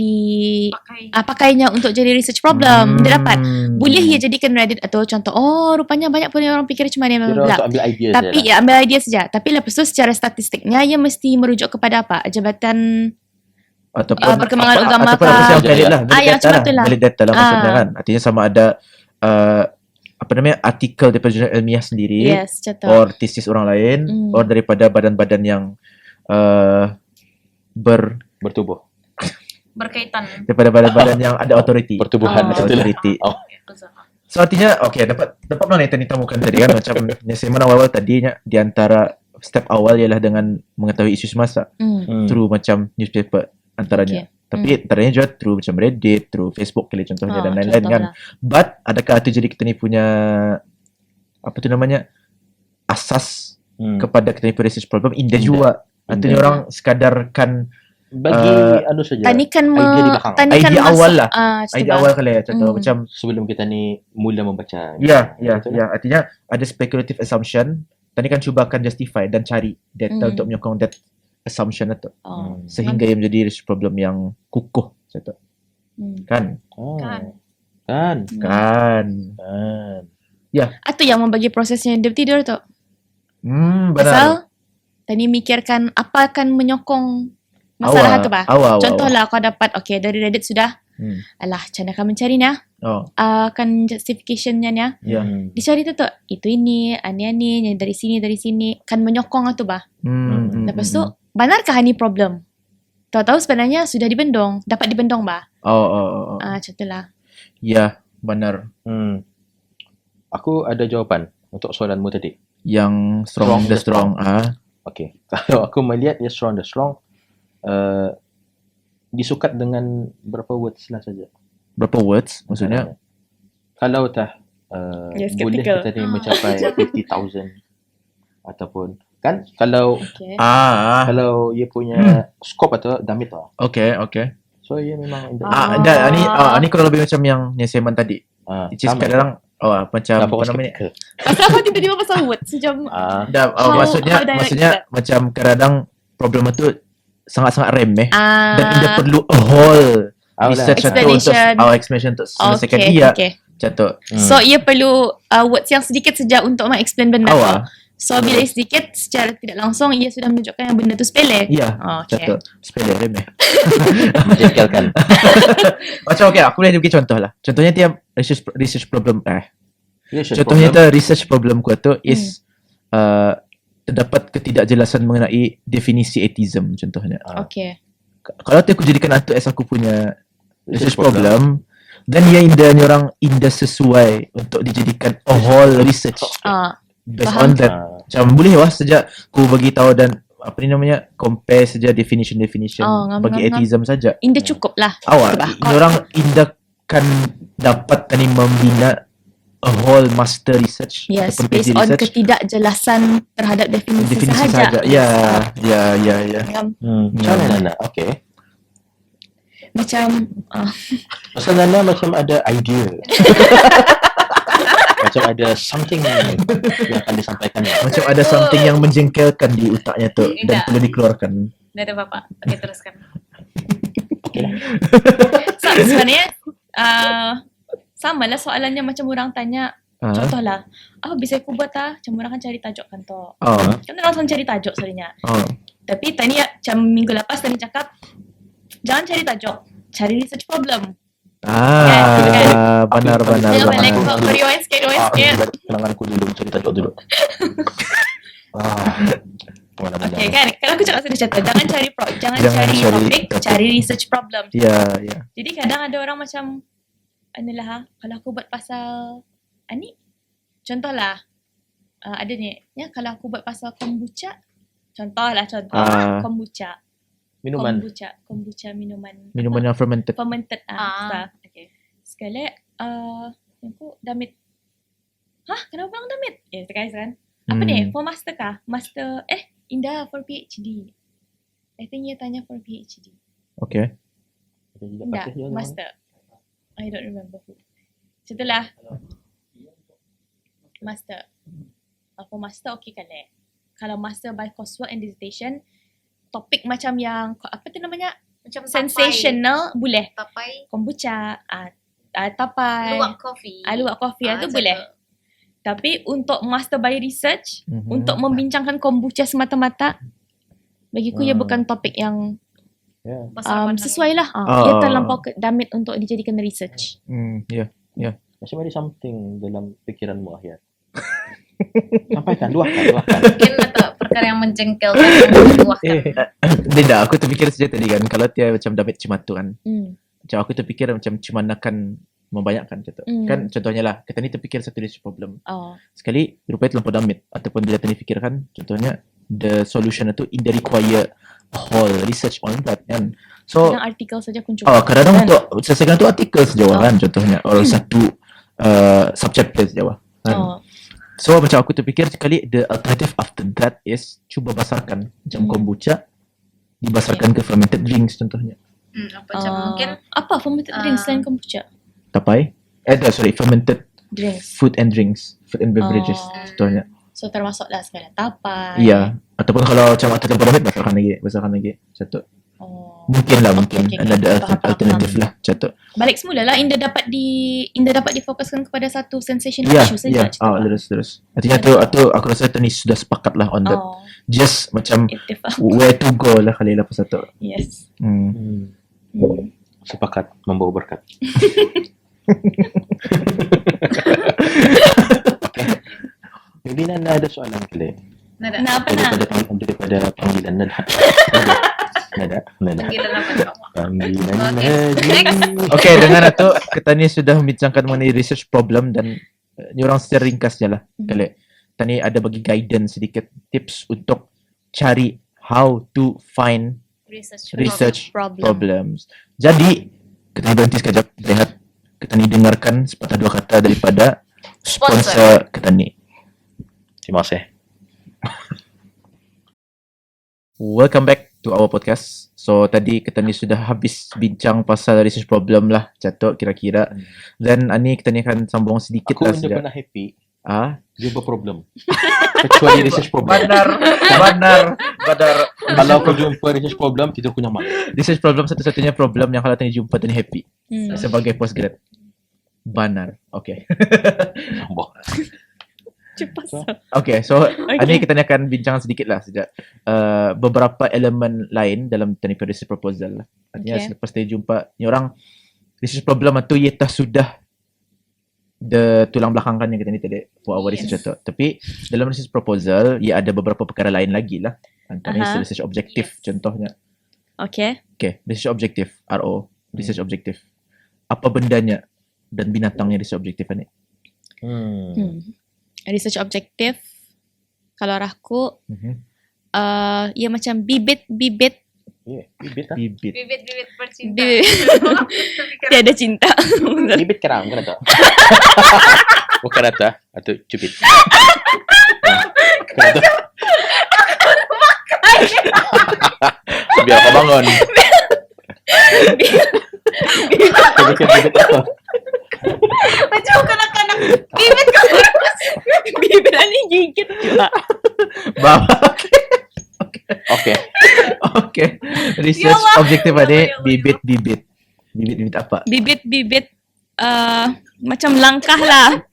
pakainya untuk jadi research Hmm. problem. Dia dapat. Boleh ia jadikan Reddit atau contoh, rupanya banyak pun orang fikir cuma dia Kira bla. untuk ambil idea Tapi je lah. ambil idea saja. Tapi lepas tu secara statistiknya ia mesti merujuk kepada apa? Jabatan Ataupun perkembangan agama ataupun apa yang valid lah. yang macam tu lah. Valid data lah maksudnya kan. Artinya sama ada artikel daripada jurnal ilmiah sendiri, Yes, contoh. or tesis orang lain, or daripada badan-badan yang Bertubuh. berkaitan. daripada badan-badan yang ada authority. Pertubuhan Ada macam tu lah. authority. Oh. So artinya dapat mana yang tadi temukan tadi kan macam yang saya mana awal tadinya di antara step awal ialah dengan mengetahui isu semasa through macam newspaper antaranya. Tapi antaranya juga through macam Reddit, through Facebook kali contohnya dan lain-lain kan. But adakah itu jadi kita ni punya apa tu namanya asas kepada kita ni punya research problem? Indah juga. Artinya orang sekadarkan Bagi anu saja. Tanikan idea di belakang. idea awal lah. Cerita Idea awal kali ya contoh macam Sebelum kita ni mula membaca. ya Betul lah. artinya ada speculative assumption. Tadi kan cuba akan justify dan cari data untuk menyokong that assumption itu. Sehingga ia menjadi research problem yang kukuh contoh. Kan? Kan. Atau yang membagi prosesnya dia tidur tu. Benar. Pasal tadi mikirkan apa akan menyokong masalah tu bah. Awal. Contohlah kau dapat dari Reddit sudah. Alah, macam mana akan mencari ni? Akan justification-nya ni. Ya. Dicari tu itu ini, ani dari sini kan menyokong tu bah. Lepas tu, benarkah ini problem? Tahu-tahu sebenarnya sudah dibendung, dapat dibendung bah. Macam tu lah. Ya, benar. Aku ada jawapan untuk soalanmu tadi. Yang strong the strong. Okay. Kalau aku melihat ya strong the strong, disukat dengan berapa words lah saja. Berapa words maksudnya? Kalau Yes, boleh skeptical. kita ni mencapai 50,000 ataupun kan kalau kalau ia punya scope atau damit lah. Okay. So ia memang Ini kurang lebih macam yang Seman tadi. Which is kadang macam apa namanya? Pasal kau tiba-tiba pasal words macam Maksudnya macam kadang problem itu sangat-sangat remeh dan Ah. dia perlu a whole research atau untuk Explanation. explanation untuk selesaikan dia. Macam tu. So ia perlu words yang sedikit saja untuk explain benda tu. Awal. So bila sedikit secara tidak langsung ia sudah menunjukkan yang benda tu sepele. Ya. Macam Okay. tu. Sepele remeh. Jengkelkan. Macam aku boleh bagi contoh lah. Contohnya tiap research problem Research contohnya problem. research problem ku tu is terdapat ketidakjelasan mengenai definisi atheism contohnya. Okay. Kalau aku jadikan itu as aku punya research problem, then ia orang indah sesuai untuk dijadikan a whole research based faham. on that. Macam boleh sejak aku bagi tahu dan apa ni namanya compare saja definition bagi atheism saja. Indah cukup lah. Orang indah kan dapat ni membina a whole master research Yes, ataupun based PhD on research. ketidakjelasan terhadap definisi sahaja. Ya. Macam mana Nana? Okay. Macam Pasal Nana macam ada idea. Macam ada something yang akan disampaikan. Macam ada something yang menjengkelkan di otaknya tu dan Tidak. perlu dikeluarkan. Dah ada bapak. Okay, teruskan. So, sebenarnya sama lah soalannya macam orang tanya. Contohlah, apa bisa aku buat macam orang kan cari tajuk kan tu. Kan orang langsung cari tajuk sebenarnya. Tapi tadi macam minggu lepas tadi cakap, jangan cari tajuk, cari research problem. Benar. Rewind sikit. Kenanganku dulu, cari tajuk dulu. Okay kan, kalau aku cakap sudah contoh, jangan cari cari topik, cari research problem. Ya. Jadi kadang ada orang macam, kalau aku buat pasal ni, contohlah, ada ni, kalau aku buat pasal kombucha, contoh kombucha. Minuman. Kombucha minuman Minuman yang fermented. stuff. Okay. Sekali aku damit. Kenapa orang damit? Guys kan. Apa ni? For master kah? Master Indah for PhD. I think dia tanya for PhD. Okay. Indah, master. I don't remember who. Setelah master. For master okay kali. Kalau master by coursework and dissertation, topik macam yang apa tu namanya? Macam sensational boleh. Tapai. Kombucha, tapai. Luwak kopi. Luwak kopi tu boleh. Macam Tapi untuk master by research, untuk membincangkan kombucha semata-mata, bagiku ia bukan topik yang sesuai lah. Ia terlampau damit untuk dijadikan research. Ya. Macam ada something dalam fikiranmu akhir. Sampaikan, luahkan. Mungkin letak perkara yang menjengkelkan yang membuahkan. Tidak, aku terfikir saja tadi kan, kalau dia macam David Cimatu kan, macam aku terfikir macam cuman akan membayangkan contoh. Kan contohnya lah, kita ni terfikir satu research problem. Sekali, rupanya terlampau damit. Ataupun bila tadi fikirkan, contohnya, the solution itu in the require whole research on that kan. So, Kadang artikel saja pun cukup. kadang untuk selesaikan tu artikel sejauh kan, contohnya. Or satu subchapter sejauh kan. So, macam aku terfikir sekali, the alternative after that is cuba basarkan. Macam kombucha, dibasarkan ke fermented drinks contohnya. Macam mungkin Apa fermented drinks selain kombucha? Tapai? Fermented Drinks. food and beverages contohnya. So termasuklah sekalian tapai. Iya. Ataupun kalau macam atau tempat ramai basarkan lagi satu. Mungkin Okay. ada Faham. alternatif lah satu. Balik semula lah Indah dapat difokuskan kepada satu sensation Ya, issue saja. terus. Artinya tu aku rasa tu ni sudah sepakat lah on that. Just macam Ittifaq. where to go lah kali lah pasal tu. Yes. Sepakat membawa berkat. Maybe Nana ada soalan kali. nada. Nah, apa nak? Daripada panggilan Nada. Nada. Panggilan apa ni? Panggilan Okay. Nada. Okay, dengan itu kita ni sudah membincangkan mengenai research problem dan ni orang secara ringkas je lah. Kali. Tadi ada bagi guidance sedikit, tips untuk cari how to find research problems. Jadi, kita ni berhenti sekejap, lihat kita ni dengarkan sepatah dua kata daripada sponsor kita ni. Terima kasih. Welcome back to our podcast. So, tadi kita ni sudah habis bincang pasal research problem lah, Catuk kira-kira. Dan Ani kita ni akan sambung sedikit Aku lah tidak sekejap. pernah happy Ah, jumpa problem. Kecuali research problem. benar. Kalau aku jumpa research problem, tidur aku nyaman. Research problem satu-satunya problem yang kalau tadi jumpa tadi happy Hmm. sebagai postgrad. Benar. Okay. Sambung. Cepat. Okay, so Ani kita ni akan bincang sedikit lah sejak beberapa elemen lain dalam teknik research proposal lah. Artinya selepas tadi jumpa ni orang research problem itu ia tak sudah the tulang belakang kan yang kita ni tadi for our research tu. Tapi dalam research proposal ia ada beberapa perkara lain lagi lah. Antara research objektif contohnya. Okay. Okay, research objektif RO, research objektif. Apa bendanya dan binatangnya research objektif ni? Research objektif kalau aku ia macam bibit Bibit lah. Bibit. Bibit-bibit bercinta. tiada cinta. Bibit kerang kan tak? Bukan rata atau cubit. Biar kau bangun. Kau bikin bibit apa? Macam kanak-kanak. Bibit kau. Bibit ni gigit juga. Baba. Okay. Okay. Research objektif ni bibit-bibit. Bibit-bibit apa? Bibit macam langkah lah.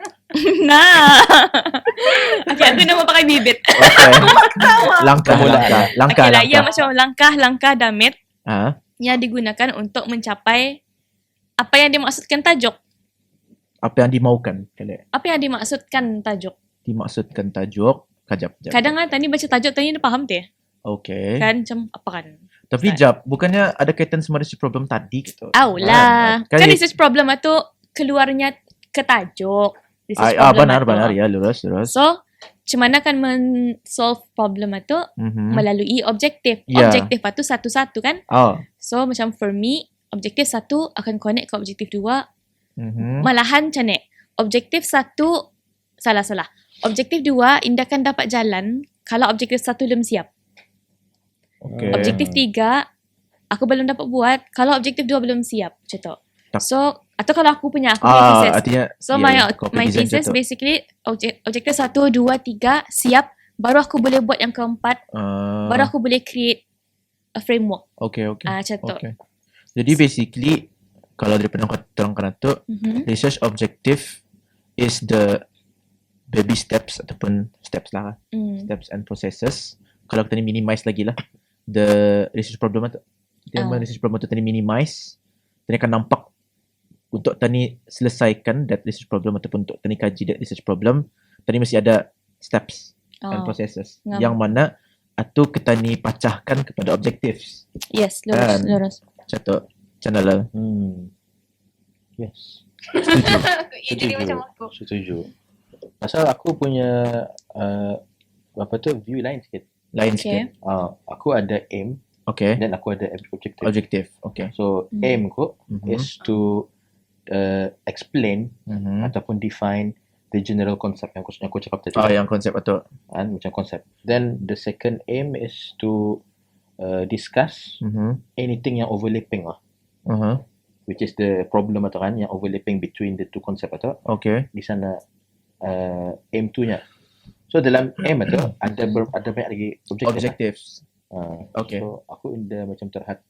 Nah. Okay, aku nama pakai bibit. Okay. Langkah. Okay lah, ia macam langkah damit Ah, yang digunakan untuk mencapai apa yang dimaksudkan tajuk. apa yang dimaukan kali? Apa yang dimaksudkan tajuk? Dimaksudkan tajuk. Kajap. Kadang kan tadi baca tajuk tadi dia faham tu ya? Okay. Kan macam apa kan? Tapi jap, bukannya ada kaitan sama research problem tadi gitu? Lah. Kan Kan research problem itu keluarnya ke tajuk. Research benar, itu. ya, lurus. So, macam mana kan men-solve problem itu melalui objektif. Ya. Objektif itu satu-satu kan? Oh. So, macam for me, objektif satu akan connect ke objektif dua. Mhm. Malahan macam ni. Objektif satu, salah. Objektif dua, Indah kan dapat jalan kalau objektif satu belum siap. Okay. Objektif tiga, aku belum dapat buat kalau objektif dua belum siap. Macam tu. So, atau kalau aku punya thesis. Artinya So, my thesis basically objektif 1, 2, 3 siap. Baru aku boleh buat yang keempat. Baru aku boleh create a framework. Okay. Macam tu. Okay. Jadi basically, kalau daripada kau terangkan itu, research objective is the baby steps ataupun steps lah. Steps and processes. Kalau kita ni minimize lagi lah, the research problem itu. Research problem itu tadi minimize. Tadi akan nampak untuk tadi selesaikan that research problem ataupun untuk tadi kaji that research problem, tadi mesti ada steps and processes. Yang mana atau kita ni pecahkan kepada objectives. Yes, Kan. lurus. Macam tu. Macam mana lah? Yes. Setuju. Ia jadi macam aku. Setuju. Pasal aku punya view lain sikit. Lain Okay. sikit. Aku ada aim Okay. dan aku ada objective. Objective. Okay. So aim ko Mhm. is to explain Mhm. ataupun define the general concept yang aku cakap tadi. Yang konsep atau Macam konsep. Then the second aim is to discuss anything yang overlapping which is the problem atau kan yang overlapping between the two concept atau Okay. di sana aim tu nya. So dalam aim tu ada banyak lagi objektif. Objectives. Okay. So aku inda macam terhad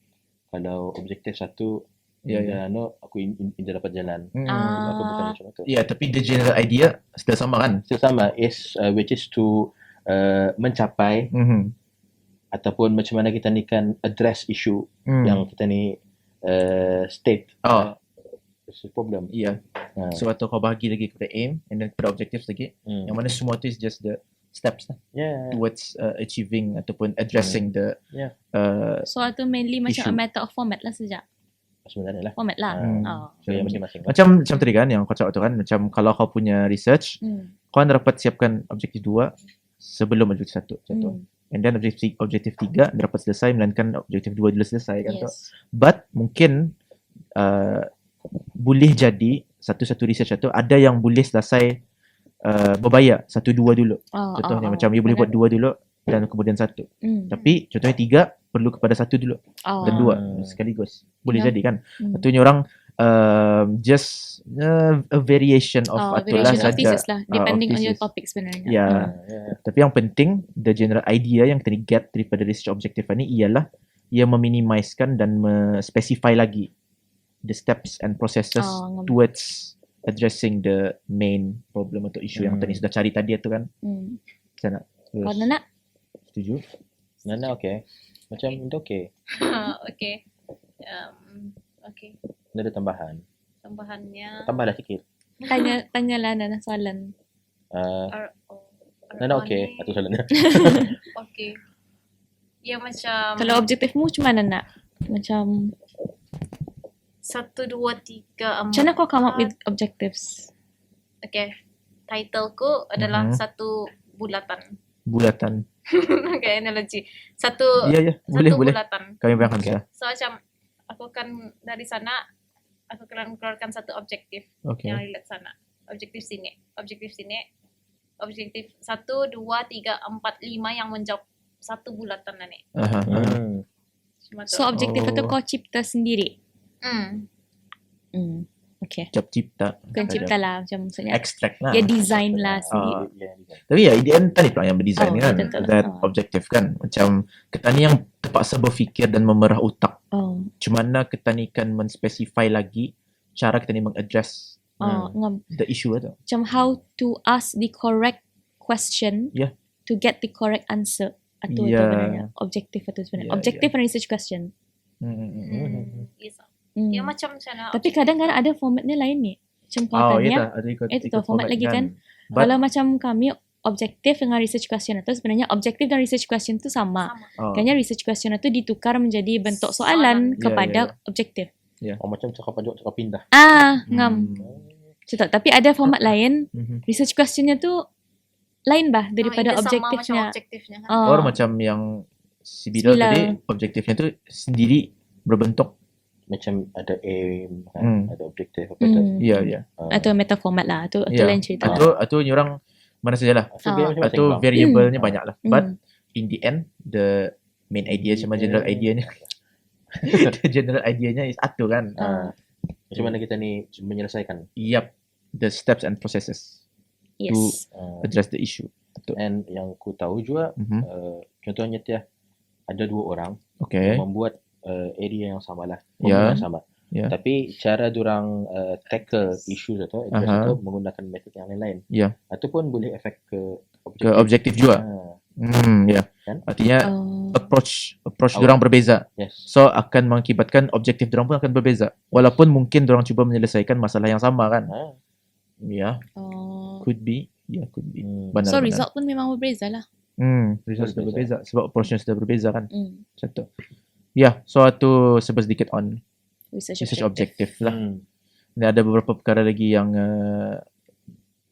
kalau objektif satu Ya, aku inda dapat jalan. Ah. Aku bukan macam tu. Ya, tapi the general idea still sama kan? Still sama is which is to mencapai ataupun macam mana kita ni kan address issue yang kita ni state is a problem. Iya. So atau kau bahagi lagi kepada aim and then kepada objectives lagi. Yang mana semua tu is just the steps lah towards achieving ataupun addressing the So itu mainly macam Issue. a matter of format lah sejak. Sebenarnya lah. Format lah. So yang masing-masing. macam tadi kan yang kau cakap tu kan, macam kalau kau punya research, kau dapat siapkan objektif 2 sebelum objektif 1 macam tu. And then objektif 3 dapat selesai melainkan objektif 2 dulu selesai kan tu. Yes. But mungkin boleh jadi satu research tu ada yang boleh selesai berbayar 1-2 dulu. Contohnya macam you boleh buat 2 dulu dan kemudian 1. Tapi contohnya 3 perlu kepada 1 dulu dan 2 sekaligus. Boleh jadi kan. Satunya orang just a variation of atulah variation of saja. thesis lah, depending on your thesis. topic sebenarnya. Ya. Tapi yang penting the general idea yang kita get daripada research objektif ni ialah ia meminimizekan dan specify lagi the steps and processes towards addressing the main problem atau isu yang tadi sudah cari tadi tu kan. Macam nak? Kau nak? Setuju? Nana okay. Macam itu okay. Okay. Okay. Ada tambahan. Tambahannya. Tambahlah sikit. Tanyalah Nana soalan. Nana okay. Atau soalannya. Okay. Ya macam Kalau objektifmu macam mana nak? Macam 1, 2, 3, 4. macam mana kau come up with objectives? Okay. Titleku adalah satu bulatan. Bulatan. Okay, analogi. Satu Ya, boleh. bulatan. Kami bayangkan saja. So macam aku akan dari sana aku akan keluarkan satu objektif Okay. yang relate sana. Objektif sini. Objektif 1, 2, 3, 4, 5 yang menjawab satu bulatan ni. Cuma tu. So objektif itu kau cipta sendiri. Okay. Cap cipta. Bukan cipta lah, macam maksudnya Extract lah. dia design lah sendiri. Tapi ya, in the end tadi pula yang berdesign Oh, kan. betul. That objective kan. Macam kita ni yang terpaksa berfikir dan memerah otak. Macam mana kita ni kan menspecify lagi cara kita ni mengaddress the issue tu. Macam how to ask the correct question Yeah. to get the correct answer. Atau Yeah. itu sebenarnya objektif itu sebenarnya. Yeah, Objektif and research question. Yes. Hmm. Ya macam sana. Tapi kadang-kadang ada formatnya lain ni. Macam kau tanya, itu tu format lagi kan. Kalau macam kami objektif dengan research question itu sebenarnya objektif dan research question tu sama. Kayaknya research question itu ditukar menjadi bentuk soalan kepada objektif. Macam cakap pindah. Ngam. Cakap, tapi ada format lain, research questionnya tu lain bah daripada objektifnya. Objektifnya. Or macam yang si Bilal tadi, objektifnya tu sendiri berbentuk. Macam ada aim, ada objektif apa tu. Ya. Atau meta format lah. Itu lain cerita. Atau orang mana sajalah. Atau variable-nya banyak lah. But in the end, the main idea cuma general idea-nya. The general idea-nya is atu kan. Macam mana kita ni menyelesaikan. Yup. The steps and processes to address the issue. And yang ku tahu juga, contohnya ada 2 orang Okay. membuat area yang sama lah. Ya. Yang sama. Ya. Tapi cara diorang tackle isu tu, address tu menggunakan metode yang lain-lain. Ya. Ataupun boleh efek ke Ke objektif juga. Ya. Kan? Artinya approach diorang berbeza. Yes. So akan mengakibatkan objektif diorang pun akan berbeza. Walaupun mungkin diorang cuba menyelesaikan masalah yang sama kan. Ya. Could be. Ya, could be. So result pun memang berbeza lah. Research sudah berbeza sebab approach sudah berbeza kan. Macam tu. So tu sebab sedikit on Research objective lah. Dan ada beberapa perkara lagi yang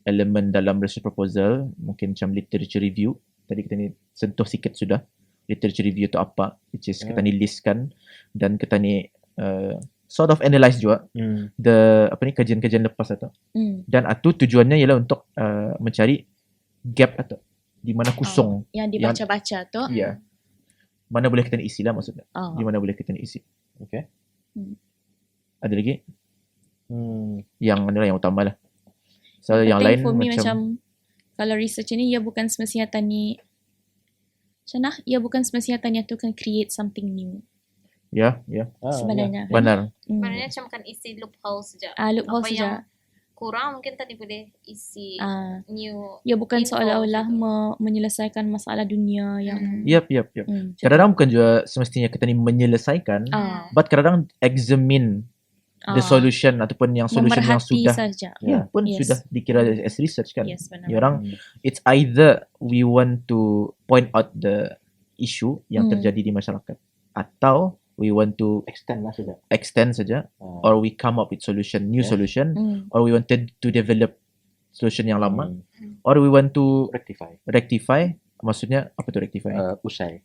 elemen dalam research proposal, mungkin macam literature review. Tadi kita ni sentuh sikit sudah. Literature review tu apa, which is kita ni listkan dan kita ni sort of analyse juga kajian-kajian lepas tu. Dan itu tujuannya ialah untuk mencari gap atau di mana kosong yang dibaca-baca tu. Ya. Mana boleh kita ni isi lah maksudnya. Di mana boleh kita ni isi. Okay. Ada lagi? Yang adalah yang utama lah. So yang lain for me macam kalau research ni ia bukan semestinya tani ia bukan semestinya tani tu can create something new. Sebenarnya Sebenarnya. macam kan isi loophole saja. Loophole saja. Yang kurang mungkin tadi boleh isi new. Ya bukan seolah-olah menyelesaikan masalah dunia yang. Yep. Kadang-kadang bukan juga semestinya kita ni menyelesaikan, but kadang-kadang examine the solution ataupun yang solution yang sudah saja. Pun sudah dikira as research kan. Yes, benar. Orang it's either we want to point out the issue yang terjadi di masyarakat atau we want to extend saja or we come up with new solution or we wanted to develop solution yang lama or we want to rectify. Maksudnya apa tu rectify? Usai.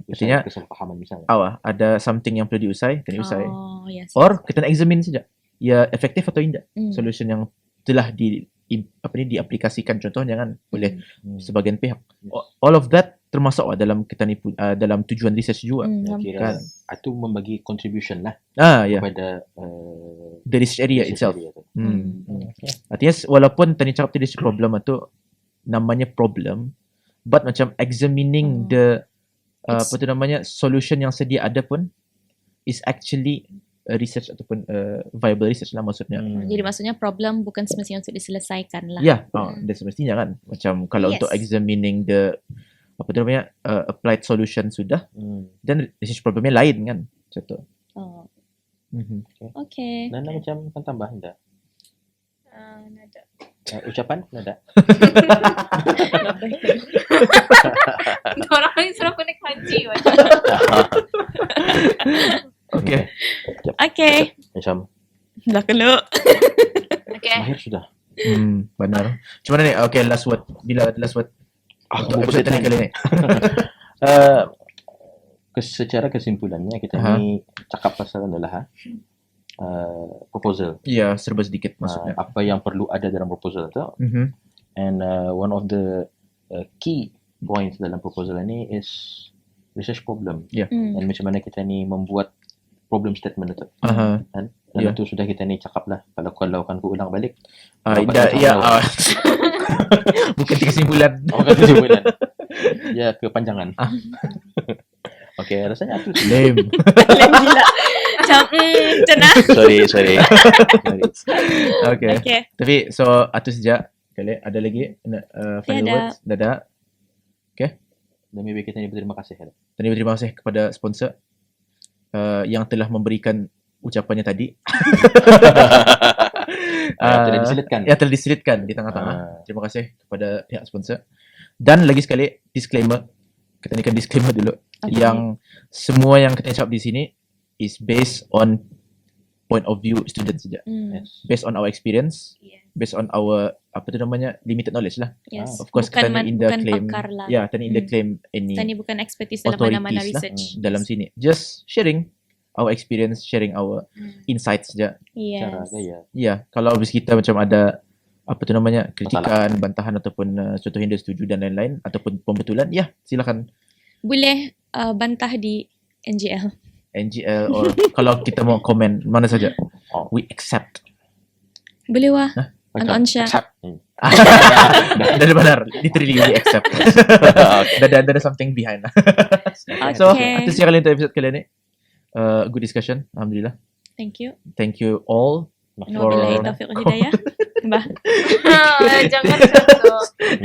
Artinya kesalahpahaman misalnya. Ada something yang perlu diusai, kena usai. Yes. Or kita nak examine saja. Ya efektif atau tidak solution yang telah diaplikasikan, contohnya kan oleh sebahagian pihak. All of that termasuk dalam kita ni dalam tujuan research juga. Kira itu membagi contribution lah kepada the research area itself. Artinya walaupun tadi cakap tadi problem itu namanya problem, but macam examining the solution yang sedia ada pun is actually research ataupun viable research lah maksudnya. Jadi maksudnya problem bukan semestinya untuk diselesaikan lah. Dan semestinya kan macam kalau untuk examining the applied solution sudah, dan research problemnya lain kan macam tu. Okay. Nana macam kan tambah tak? Nada. Ucapan nada. Orang ni suruh aku naik haji macam. Okay. Macam Dah kena. Okay. akhir sudah. Benar. Macam mana ni? Okay, last word. Bila last word? Aku Episode tadi kali ni. Secara kesimpulannya kita ni cakap pasal adalah proposal. Ya, serba sedikit maksudnya. Apa yang perlu ada dalam proposal tu. And one of the key points dalam proposal ini is research problem. Dan macam mana kita ni membuat problem statement itu. Dan itu sudah kita ni cakap lah. Kalau kan ku ulang balik. Bukan kesimpulan. Bukan kesimpulan. Ya, kepanjangan. Okay, rasanya aku lame. Lame gila. Macam Sorry. Okay. Tapi so itu saja. Ada lagi final words? Dadah. Okay. Dan maybe kita ni berterima kasih. Dan berterima kasih kepada sponsor yang telah memberikan ucapannya tadi. Yang telah diselitkan di tengah-tengah. Terima kasih kepada pihak sponsor. Dan lagi sekali disclaimer. Kita ni kan disclaimer dulu. Yang semua yang kita cakap di sini is based on point of view student saja. Based on our experience. Based on our limited knowledge lah. Of course bukan kita ni in the claim. Lah. Kita ni in the claim any kita ni bukan expertise dalam mana-mana research dalam sini. Just sharing our experience, sharing our insights saja. Kalau habis kita macam ada kritikan, bantahan ataupun contoh yang dia setuju dan lain-lain ataupun pembetulan, silakan. Boleh bantah di NGL or kalau kita mau komen mana saja. We accept. Boleh wah. Ansha. Dari benar, literally we accept. Ada something behind. So, itu saja kali untuk episode kali ini. Good discussion, alhamdulillah. Thank you all for taufiq hidayah. Jangan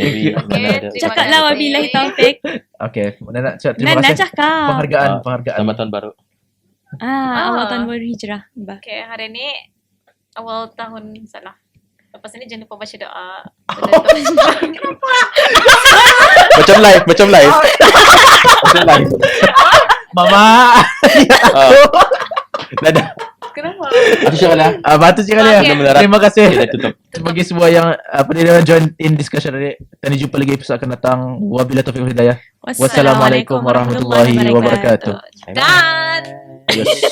gitu. Cakaplah wabillahi taufiq. Okay, terima kasih. Cakap. Penghargaan. Selamat tahun baru. Awal tahun baru hijrah. Okay, hari ni awal tahun Lepas ni jangan lupa baca doa. Macam live. Macam live. Mama. Dadah. Kenapa? Itu cakap lah. Batu cakap dia. Okay. Terima kasih. Okay, dah tutup. Bagi semua yang join in discussion hari. Kita jumpa lagi episod akan datang. Wabillahi taufiq wal hidayah. Wassalamualaikum warahmatullahi wabarakatuh. Dan Yes.